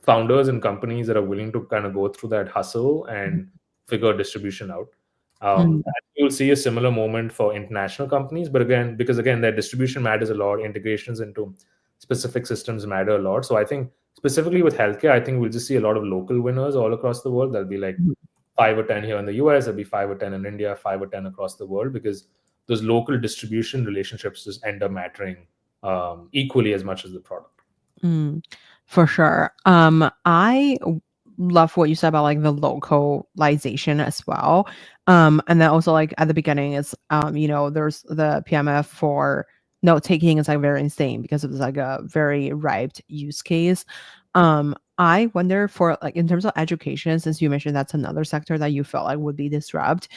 founders and companies that are willing to kind of go through that hustle and figure distribution out. And you'll see a similar moment for international companies, but again, because again, their distribution matters a lot, integrations into specific systems matter a lot. So I think specifically with healthcare, I think we'll just see a lot of local winners all across the world. There'll be like 5 or 10 here in the US, there'll be 5 or 10 in India, 5 or 10 across the world, because those local distribution relationships just end up mattering equally as much as the product. For sure. I love what you said about like the localization as well. And then also like at the beginning is there's the PMF for note taking is like very insane because it was like a very ripe use case. I wonder for like in terms of education, since you mentioned that's another sector that you felt like would be disrupt.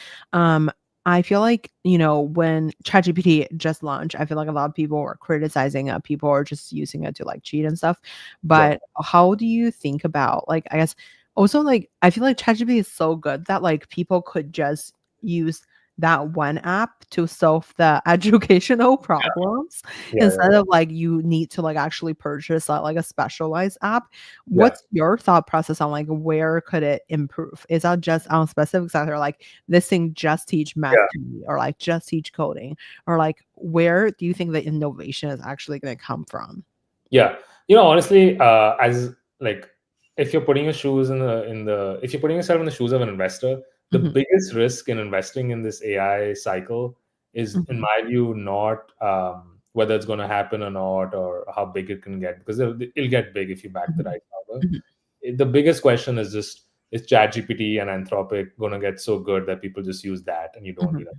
I feel like, when ChatGPT just launched, I feel like a lot of people were criticizing it. People are just using it to like cheat and stuff. But how do you think about like, I guess also like, I feel like ChatGPT is so good that like people could just use that one app to solve the educational problems instead of like you need to like actually purchase like a specialized app. What's your thought process on like where could it improve? Is that just on specific sector, like this thing just teach math to me, or like just teach coding, or like where do you think the innovation is actually going to come from? Yeah, honestly, as like if you're putting your shoes if you're putting yourself in the shoes of an investor, the biggest risk in investing in this AI cycle is, in my view, not whether it's going to happen or not, or how big it can get, because it'll get big if you back the right founder. The biggest question is just, is ChatGPT and Anthropic going to get so good that people just use that and you don't need it?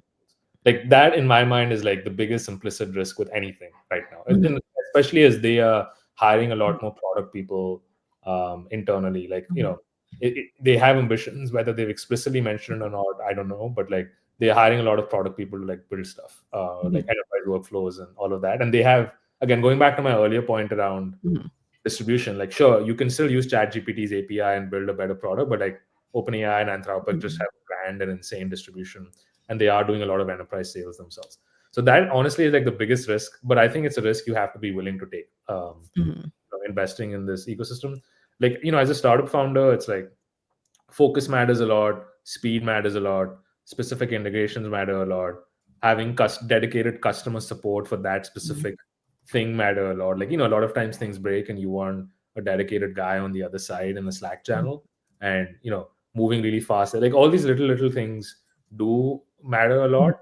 Like that, in my mind, is like the biggest implicit risk with anything right now, and especially as they are hiring a lot more product people internally. Like they have ambitions, whether they've explicitly mentioned it or not, I don't know, but like they're hiring a lot of product people to like build stuff, like enterprise workflows and all of that. And they have, again, going back to my earlier point around distribution, like sure, you can still use ChatGPT's API and build a better product, but like OpenAI and Anthropic just have grand and insane distribution, and they are doing a lot of enterprise sales themselves. So that honestly is like the biggest risk, but I think it's a risk you have to be willing to take. Investing in this ecosystem, like as a startup founder, it's like focus matters a lot, speed matters a lot, specific integrations matter a lot, having dedicated customer support for that specific thing matter a lot. Like a lot of times things break and you want a dedicated guy on the other side in the Slack channel, and moving really fast. Like all these little things do matter a lot.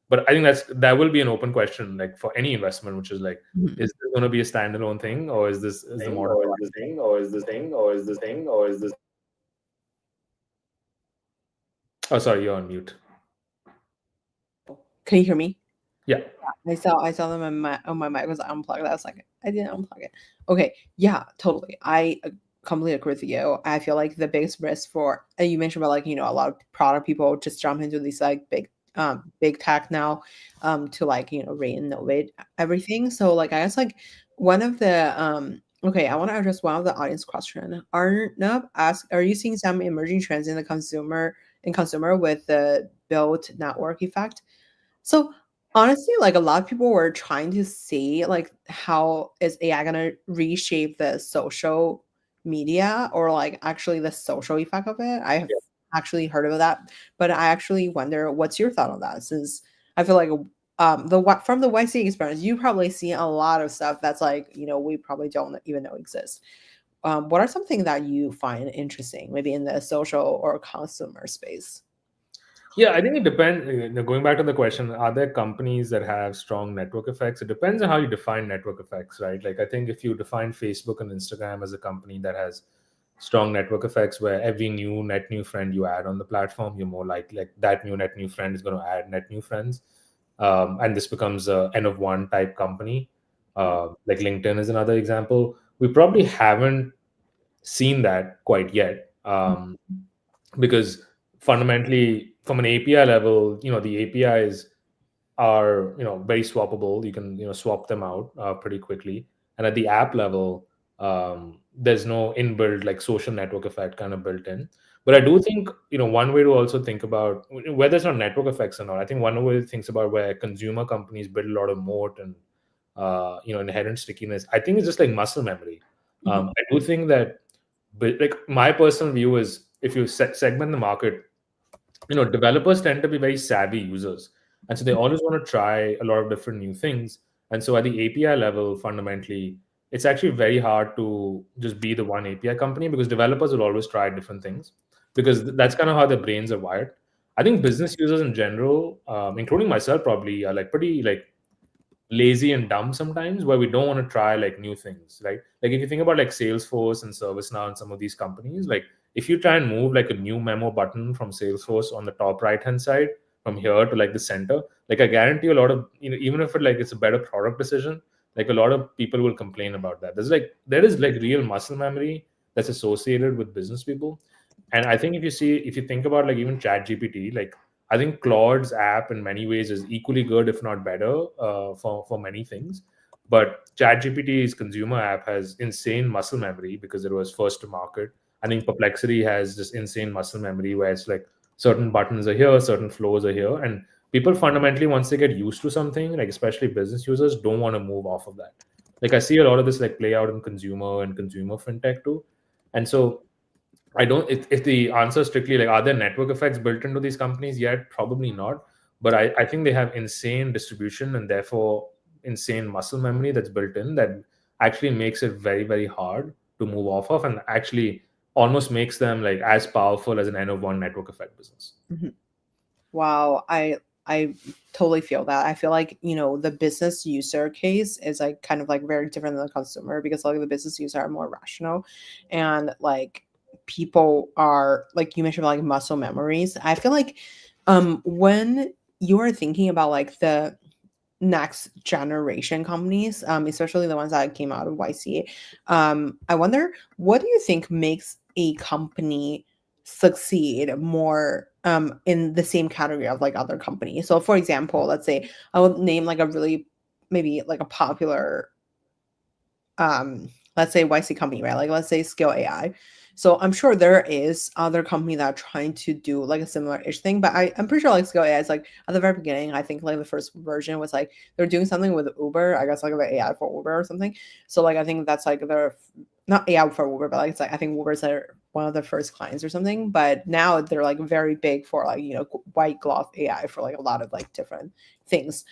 But I think that will be an open question, like for any investment, which is like, is this going to be a standalone thing, or is the model, or is this thing, or is this thing, or is this thing, or is this? Oh, sorry, you're on mute. Can you hear me? Yeah. I saw them on my mic was unplugged. I was like, I didn't unplug it. Okay, yeah, totally. I completely agree with you. I feel like the biggest risk for, and you mentioned about like a lot of product people just jump into these like big tech now to like re-innovate everything. So like I guess like one of the okay, I want to address one of the audience question. Arnav asked, are you seeing some emerging trends in the consumer with the built network effect? So honestly, like a lot of people were trying to see like how is AI gonna reshape the social media, or like actually the social effect of it. I have actually heard of that, but I actually wonder what's your thought on that, since I feel like from the YC experience, you probably see a lot of stuff that's like we probably don't even know exists. What are something that you find interesting, maybe in the social or consumer space? Yeah, I think it depends. Going back to the question, are there companies that have strong network effects? It depends on how you define network effects, right? Like I think if you define Facebook and Instagram as a company that has strong network effects where every net new friend you add on the platform, you're more like that net new friend is going to add net new friends. And this becomes a N of one type company. Like LinkedIn is another example. We probably haven't seen that quite yet, because fundamentally from an API level, the APIs are very swappable. You can swap them out pretty quickly. And at the app level, there's no inbuilt like social network effect kind of built in. But I do think one way to also think about whether it's not network effects or not. I think one way to think about where consumer companies build a lot of moat and inherent stickiness. I think it's just like muscle memory. I do think that, but like my personal view is, if you segment the market, developers tend to be very savvy users, and so they always want to try a lot of different new things. And so at the API level, fundamentally, it's actually very hard to just be the one API company, because developers will always try different things, because that's kind of how their brains are wired. I think business users in general, including myself, probably are like pretty like lazy and dumb sometimes, where we don't want to try like new things, right? Like if you think about like Salesforce and ServiceNow and some of these companies, like if you try and move like a new memo button from Salesforce on the top right hand side from here to like the center, like I guarantee a lot of, even if it's a better product decision, like a lot of people will complain about that. There is like real muscle memory that's associated with business people. And I think if you think about like even Chat GPT, like I think Claude's app in many ways is equally good, if not better, for many things. But ChatGPT's consumer app has insane muscle memory because it was first to market. I think Perplexity has this insane muscle memory where it's like certain buttons are here, certain flows are here, and people fundamentally, once they get used to something, like especially business users, don't want to move off of that. Like I see a lot of this like play out in consumer fintech too, and so I don't. If the answer is strictly like, are there network effects built into these companies yet? Probably not. But I think they have insane distribution and therefore insane muscle memory that's built in, that actually makes it very, very hard to move off of, and actually almost makes them like as powerful as an N of one network effect business. Wow, I totally feel that. I feel like, the business user case is like kind of like very different than the consumer, because like the business user are more rational, and like people are, like you mentioned, like muscle memories. I feel like when you are thinking about like the next generation companies, especially the ones that came out of YC, I wonder, what do you think makes a company succeed more in the same category of like other companies? So for example, let's say I would name like a really, maybe like a popular let's say YC company, right? Like let's say Skill AI. So I'm sure there is other company that are trying to do like a similar-ish thing, but I'm pretty sure like Skill AI is like at the very beginning, I think like the first version was like they're doing something with Uber, I guess like the AI for Uber or something. So like I think that's like they're not AI for Uber, but like it's like I think Uber's are one of the first clients or something. But now they're like very big for like, white glove AI for like a lot of like different things.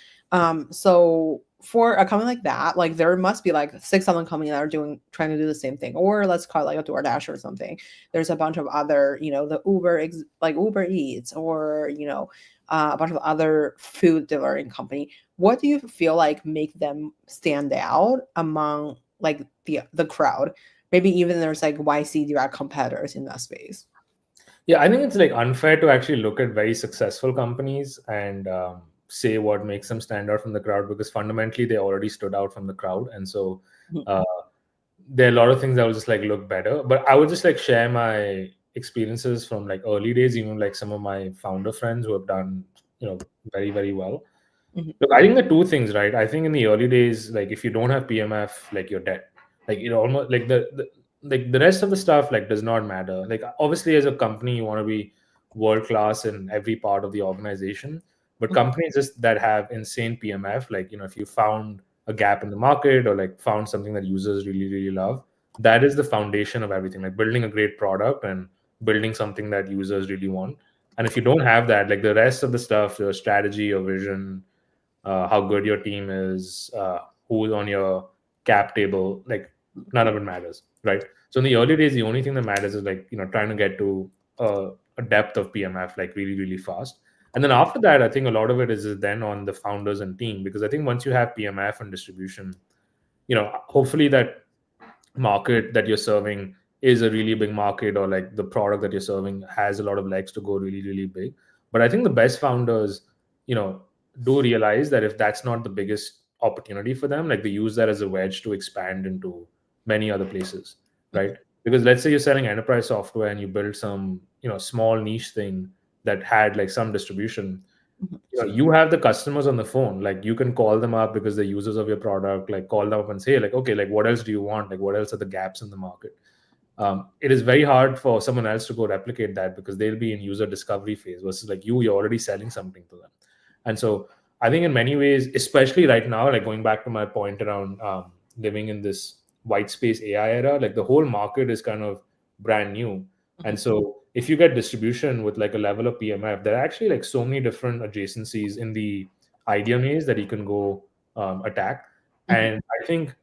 So for a company like that, like there must be like 6 other companies that are trying to do the same thing, or let's call it like a DoorDash or something. There's a bunch of other, the like Uber Eats, or a bunch of other food delivering company. What do you feel like make them stand out among like the crowd? Maybe even there's like YC direct competitors in that space. Yeah, I think it's like unfair to actually look at very successful companies and say what makes them stand out from the crowd, because fundamentally they already stood out from the crowd. And so uh, there are a lot of things that will just like look better. But I would just like share my experiences from like early days, even like some of my founder friends who have done, very, very well. Look, I think the two things, right? I think in the early days, like if you don't have PMF, like you're dead. Like almost like like the rest of the stuff like does not matter. Like obviously as a company, you want to be world class in every part of the organization. But companies just that have insane PMF, like if you found a gap in the market or like found something that users really, really love, that is the foundation of everything. Like building a great product and building something that users really want. And if you don't have that, like the rest of the stuff, your strategy, your vision, how good your team is, who's on your cap table, like none of it matters, right? So in the early days, the only thing that matters is like trying to get to a depth of PMF like really, really fast. And then after that, I think a lot of it is then on the founders and team, because I think once you have PMF and distribution, hopefully that market that you're serving is a really big market, or like the product that you're serving has a lot of legs to go really, really big. But I think the best founders, you know, do realize that if that's not the biggest opportunity for them, like they use that as a wedge to expand into many other places, right? Because let's say you're selling enterprise software and you build some, you know, small niche thing that had like some distribution. You know, you have the customers on the phone, like you can call them up because they're users of your product, like call them up and say like, okay, like what else do you want, like what else are the gaps in the market. It is very hard for someone else to go replicate that because they'll be in user discovery phase versus like you're already selling something to them. And so I think in many ways, especially right now, like going back to my point around living in this white space AI era, like the whole market is kind of brand new. And so if you get distribution with like a level of PMF, there are actually like so many different adjacencies in the idea maze that you can go attack. And I think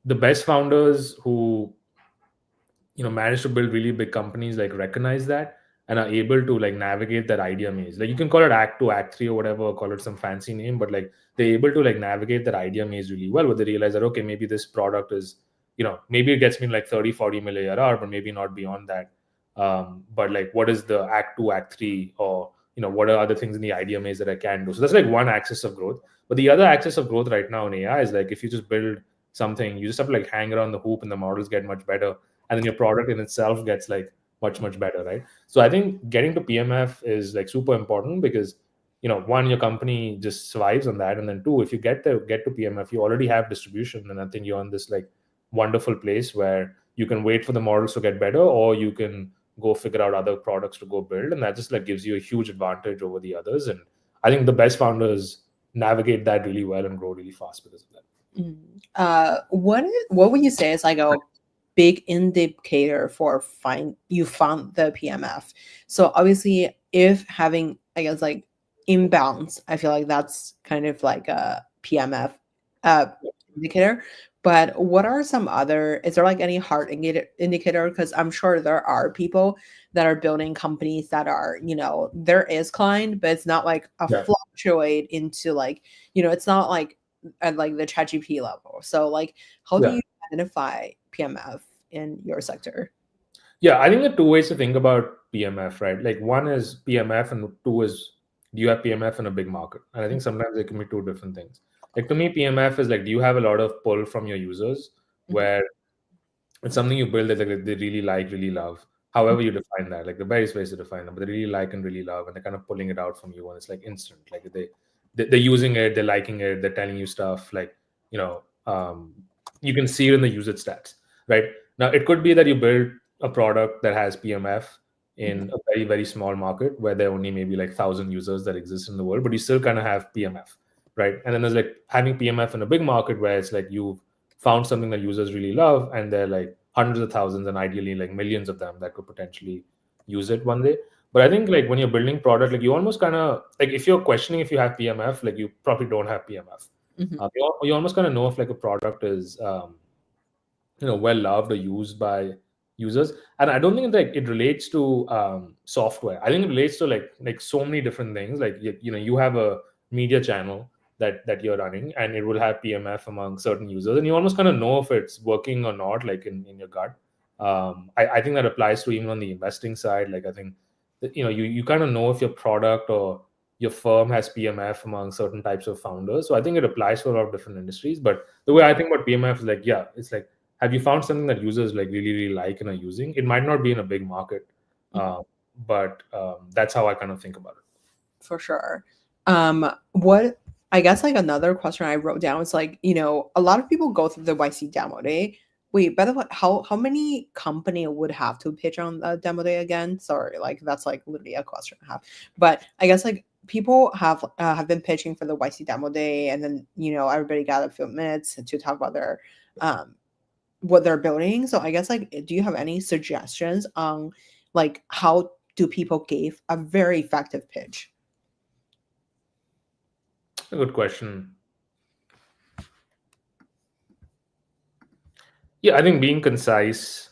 the best founders who, you know, manage to build really big companies like recognize that and are able to like navigate that idea maze. Like you can call it act 2, act 3, or whatever, or call it some fancy name, but like they're able to like navigate that idea maze really well, where they realize that okay, maybe this product is, you know, maybe it gets me like 30-40 million ARR, but maybe not beyond that. But like what is the act 2, act 3, or you know, what are other things in the idea maze that I can do? So that's like one axis of growth. But the other axis of growth right now in AI is like if you just build something, you just have to like hang around the hoop and the models get much better, and then your product in itself gets like much better, right? So I think getting to PMF is like super important because, you know, one, your company just survives on that, and then two, if you get to PMF, you already have distribution, and I think you're on this like wonderful place where you can wait for the models to get better, or you can go figure out other products to go build, and that just like gives you a huge advantage over the others. And I think the best founders navigate that really well and grow really fast because of that. What would you say is like a big indicator for you found the PMF? So obviously, if having, I guess, like inbounds, I feel like that's kind of like a PMF indicator. But what are some other? Is there like any hard indicator? Because I'm sure there are people that are building companies that are, you know, there is client, but it's not like a fluctuate into like, you know, it's not like at like the ChatGPT level. So like, how do you identify PMF in your sector? Yeah, I think there are two ways to think about PMF, right? Like one is PMF, and two is do you have PMF in a big market? And I think sometimes they can be two different things. Like to me, PMF is like, do you have a lot of pull from your users where it's something you build that like, they really like, really love. However you define that, like the various ways to define them, but they really like and really love, and they're kind of pulling it out from you, and it's like instant. Like they're using it, they're liking it, they're telling you stuff. Like, you know, you can see it in the usage stats, right? Now it could be that you build a product that has PMF in a very, very small market where there are only maybe like 1,000 users that exist in the world, but you still kind of have PMF, right? And then there's like having PMF in a big market where it's like you've found something that users really love, and they're like hundreds of thousands and ideally like millions of them that could potentially use it one day. But I think like when you're building product, like you almost kind of like if you're questioning if you have PMF, like you probably don't have PMF. You almost kind of know if like a product is you know, well loved or used by users. And I don't think like it relates to software. I think it relates to like so many different things. Like you know, you have a media channel that you're running, and it will have PMF among certain users, and you almost kind of know if it's working or not, like in your gut. I think that applies to even on the investing side. Like I think that, you know, you kind of know if your product or your firm has PMF among certain types of founders. So I think it applies to a lot of different industries. But the way I think about PMF is like, yeah, it's like, have you found something that users like really like and are using? It might not be in a big market, but that's how I kind of think about it. For sure. What I guess like another question I wrote down is like, you know, a lot of people go through the YC demo day. Wait, by the way, how many company would have to pitch on the demo day again? Sorry, like that's like literally a question I have. But I guess like people have been pitching for the YC demo day, and then you know everybody got a few minutes to talk about their what they're building. So I guess like, do you have any suggestions on like how do people give a very effective pitch? A good question. Yeah, I think being concise,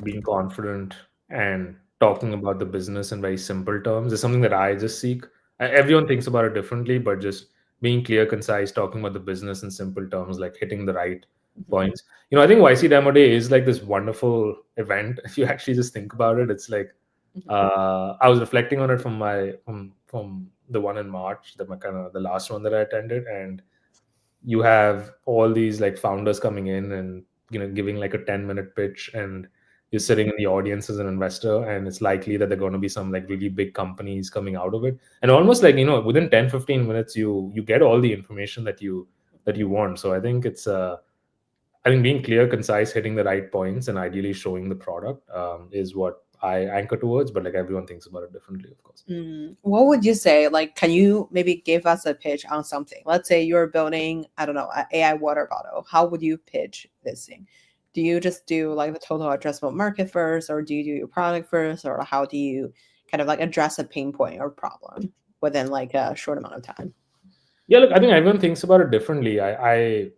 being confident, and talking about the business in very simple terms is something that I just seek. Everyone thinks about it differently, but just being clear, concise, talking about the business in simple terms, like hitting the right points. I think YC Demo Day is like this wonderful event. If you actually just think about it, it's like I was reflecting on it from from the one in March, the last one that I attended, and you have all these like founders coming in and giving like a 10-minute pitch, and you're sitting in the audience as an investor, and it's likely that there are going to be some like really big companies coming out of it, and almost like within 10-15 minutes you get all the information that you want. So I think it's I think being clear, concise, hitting the right points, and ideally showing the product is what I anchor towards. But like everyone thinks about it differently, of course. What would you say? Like, can you maybe give us a pitch on something? Let's say you're building, I don't know, an AI water bottle. How would you pitch this thing? Do you just do like the total addressable market first, or do you do your product first, or how do you kind of like address a pain point or problem within like a short amount of time? Yeah, look, I think everyone thinks about it differently. I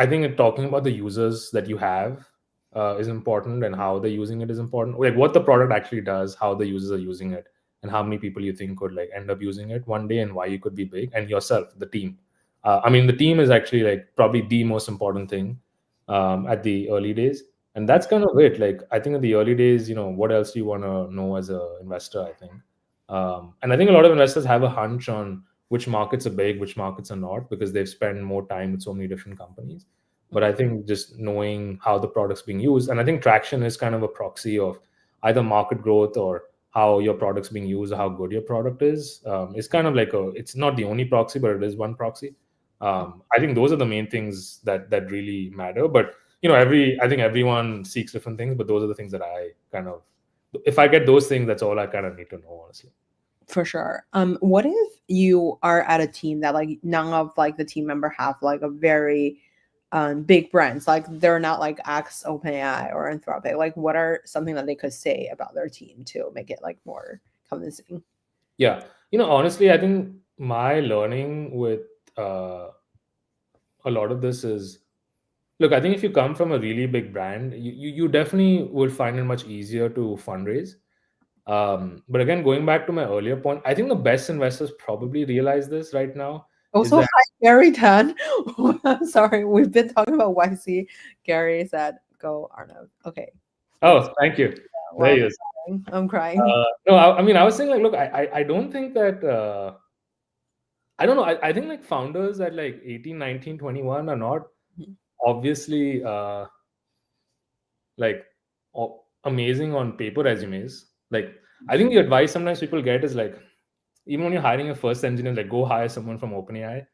think talking about the users that you have is important, and how they're using it is important. Like what the product actually does, how the users are using it, and how many people you think could like end up using it one day, and why you could be big, and yourself, the team. I mean, the team is actually like probably the most important thing at the early days, and that's kind of it. Like I think in the early days, what else do you want to know as an investor? I think, and I think a lot of investors have a hunch on which markets are big, which markets are not, because they've spent more time with so many different companies. But I think just knowing how the product's being used, and I think traction is kind of a proxy of either market growth or how your product's being used, or how good your product is. It's kind of like it's not the only proxy, but it is one proxy. I think those are the main things that really matter. But I think everyone seeks different things, but those are the things that I kind of, if I get those things, that's all I kind of need to know, honestly. For sure. What if you are at a team that like none of like the team member have like a very big brands, like they're not like X, OpenAI, or Anthropic? Like what are something that they could say about their team to make it like more convincing? Yeah, honestly, I think my learning with a lot of this is, look, I think if you come from a really big brand, you definitely would find it much easier to fundraise. But again, going back to my earlier point, I think the best investors probably realize this right now. Also, Is that, hi, Gary Tan. I'm sorry, we've been talking about YC. Gary said, "Go, Arnav." Okay. oh, thank you. There he is. I'm crying. No, I mean, I was saying like, look, I don't think that, I don't know. I think like founders at like 18, 19, 21 are not obviously like amazing on paper resumes. Like, I think the advice sometimes people get is like, even when you're hiring a first engineer, like go hire someone from OpenAI.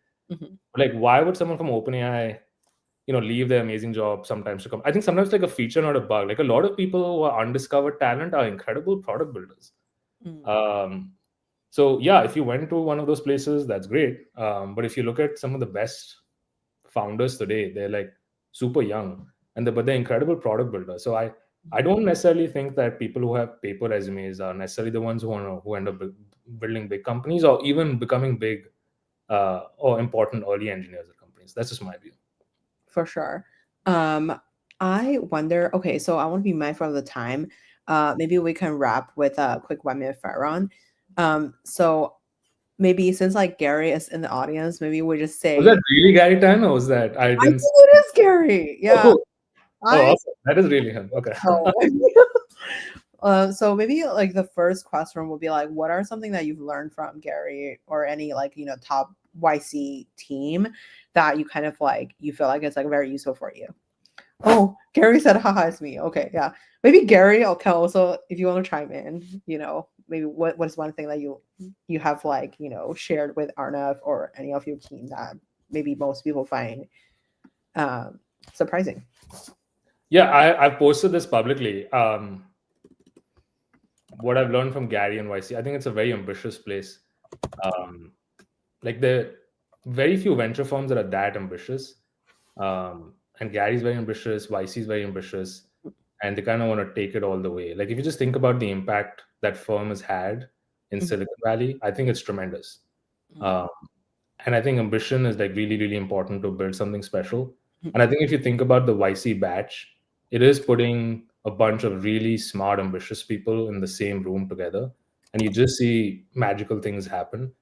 Like, why would someone from OpenAI, leave their amazing job sometimes to come? I think sometimes like a feature, not a bug. Like a lot of people who are undiscovered talent are incredible product builders. So yeah, if you went to one of those places, that's great. But if you look at some of the best founders today, they're like super young, but they're incredible product builders. So I don't necessarily think that people who have paper resumes are necessarily the ones who end up building big companies, or even becoming big or important early engineers at companies. That's just my view. For sure. I wonder, okay, so I want to be mindful of the time. Maybe we can wrap with a quick 1-minute fire round. So maybe since like Gary is in the audience, maybe we just say, Was that really Gary Tan, or was that I I didn't? think it is Gary. Yeah. Awesome. That is really him. Okay. So maybe like the first question would be like, what are something that you've learned from Gary or any like, top YC team that you kind of like, you feel like it's like very useful for you? Oh, Gary said, haha, it's me. Okay. Yeah. Maybe Gary can also, if you want to chime in, maybe what is one thing that you have like, shared with Arnav or any of your team that maybe most people find surprising? Yeah, I've posted this publicly. What I've learned from Gary and YC, I think it's a very ambitious place. Like there are very few venture firms that are that ambitious. And Gary's very ambitious, YC is very ambitious, and they kind of want to take it all the way. Like if you just think about the impact that firm has had in Silicon Valley, I think it's tremendous. And I think ambition is like really, really important to build something special. And I think if you think about the YC batch, it is putting a bunch of really smart, ambitious people in the same room together, and you just see magical things happen.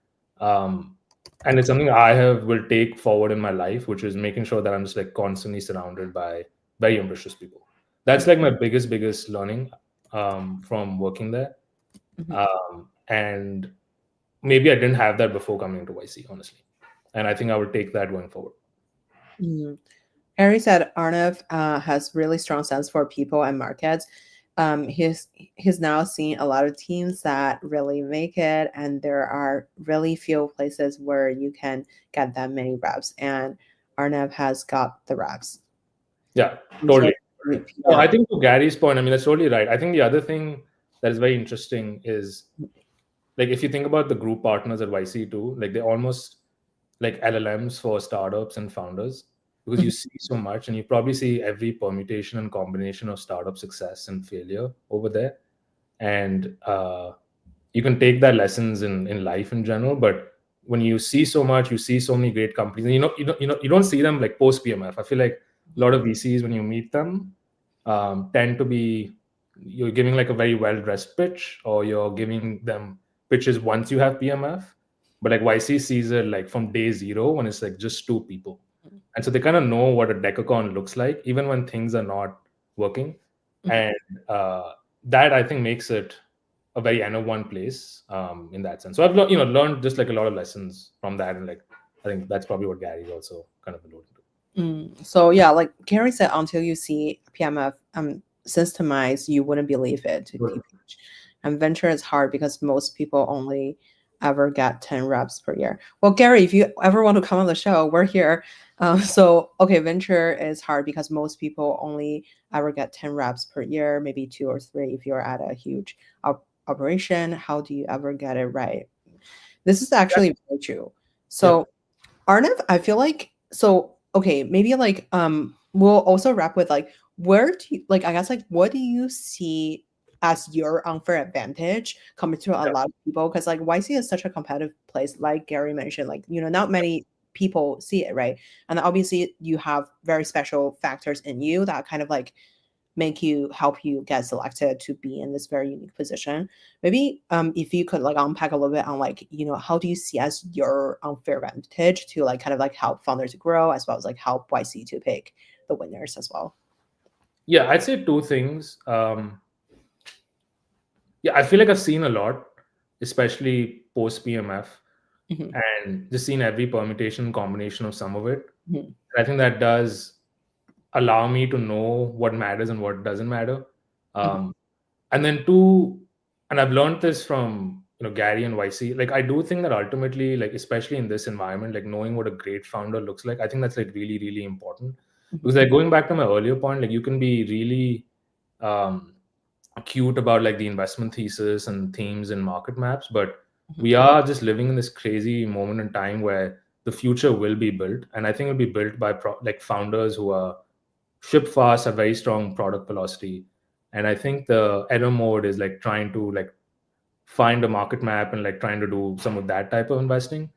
And it's something I will take forward in my life, which is making sure that I'm just like constantly surrounded by very ambitious people. That's like my biggest learning from working there. And maybe I didn't have that before coming into YC, honestly. And I think I would take that going forward. Harry said Arnav has really strong sense for people and markets. He's now seen a lot of teams that really make it, and there are really few places where you can get that many reps, and Arnav has got the reps. Yeah, totally. No, I think to Gary's point, I mean, that's totally right. I think the other thing that is very interesting is, like, if you think about the group partners at YC too, like they're almost like LLMs for startups and founders, because you see so much, and you probably see every permutation and combination of startup success and failure over there. And you can take that lessons in life in general, but when you see so much, you see so many great companies, and you don't see them like post PMF. I feel like a lot of VCs, when you meet them, tend to be, you're giving like a very well dressed pitch, or you're giving them pitches once you have PMF. But like YC sees it like from day zero, when it's like just two people, and so they kind of know what a decacon looks like even when things are not working. And that, I think, makes it a very N01 place in that sense. So I've learned just like a lot of lessons from that, and like I think that's probably what Gary's also kind of alluding to. So yeah, like Gary said, until you see PMF systemized, you wouldn't believe it. And venture is hard because most people only ever get 10 reps per year. Well, Gary, if you ever want to come on the show, we're here. So okay, venture is hard because most people only ever get 10 reps per year, maybe 2 or 3 if you're at a huge operation. How do you ever get it right? This is actually very true. So Arnav, I feel like, so okay, maybe like we'll also wrap with like, where do you, like, I guess, like, what do you see as your unfair advantage compared to a lot of people? Because like YC is such a competitive place, like Gary mentioned, like, not many people see it, right? And obviously you have very special factors in you that kind of like help you get selected to be in this very unique position. Maybe if you could like unpack a little bit on like, how do you see as your unfair advantage to like kind of like help founders to grow, as well as like help YC to pick the winners as well? Yeah, I'd say 2 things. I feel like I've seen a lot, especially post PMF, and just seen every permutation combination of some of it. And I think that does allow me to know what matters and what doesn't matter. And then 2, and I've learned this from Gary and YC. Like I do think that ultimately, like especially in this environment, like knowing what a great founder looks like, I think that's like really, really important. Because like going back to my earlier point, like you can be really cute about like the investment thesis and themes and market maps, but we are just living in this crazy moment in time where the future will be built, and I think it'll be built by like founders who are ship fast, have very strong product velocity. And I think the error mode is like trying to like find a market map and like trying to do some of that type of investing.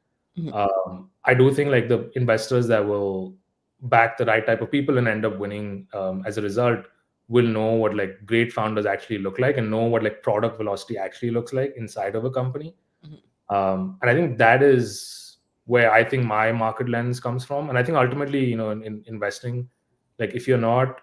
I do think like the investors that will back the right type of people and end up winning as a result will know what like great founders actually look like, and know what like product velocity actually looks like inside of a company. And I think that is where I think my market lens comes from. And I think ultimately, in investing, like if you're not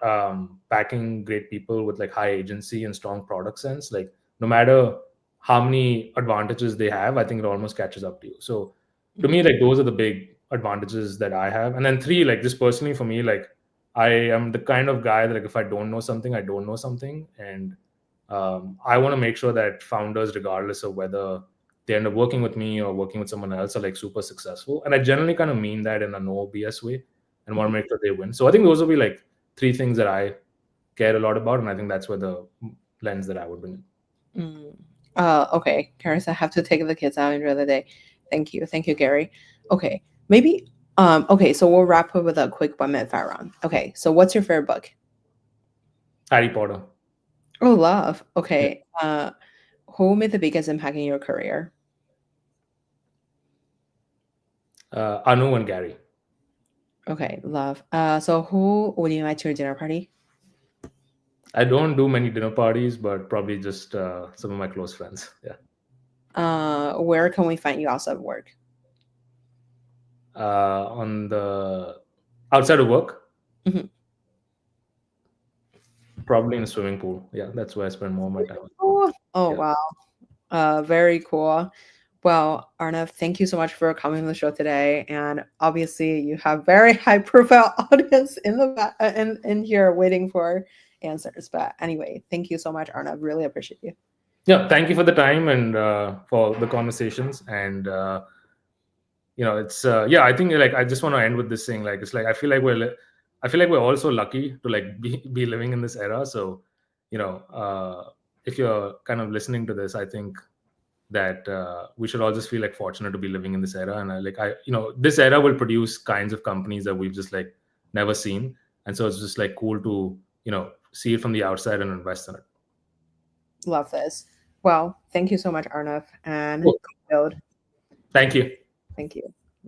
backing great people with like high agency and strong product sense, like no matter how many advantages they have, I think it almost catches up to you. So to me, like those are the big advantages that I have. And then 3, like just personally for me, like I am the kind of guy that like if I don't know something, I don't know something. And I want to make sure that founders, regardless of whether they end up working with me or working with someone else, are like super successful. And I generally kind of mean that in a no BS way, and want to make sure they win. So I think those will be like 3 things that I care a lot about. And I think that's where the lens that I would bring in. Okay, Karis, I have to take the kids out and enjoy the day. Thank you, Gary. Okay, maybe okay, so we'll wrap up with a quick 1-minute fire round. Okay, so what's your favorite book? Harry Potter. Oh, love. Okay. Who made the biggest impact in your career? Anu and Gary. Okay, love. So who would you invite to your dinner party? I don't do many dinner parties, but probably just some of my close friends. Yeah. Where can we find you outside of work? on the outside of work, Mhm. probably in a swimming pool. Yeah, that's where I spend more of my time. Oh, Yeah. wow. Very cool. Well, Arnav, thank you so much for coming on the show today. And obviously, you have very high profile audience in here waiting for answers. But anyway, thank you so much, Arnav. Really appreciate you. Yeah, thank you for the time and for the conversations. And it's yeah, I think like I just want to end with this thing. Like it's like I feel like we're all so lucky to like be living in this era. So if you're kind of listening to this, I think that we should all just feel like fortunate to be living in this era. And this era will produce kinds of companies that we've just like never seen. And so it's just like cool to see it from the outside and invest in it. Love this. Well, thank you so much, Arnav, and Cool. build. Thank you. Thank you.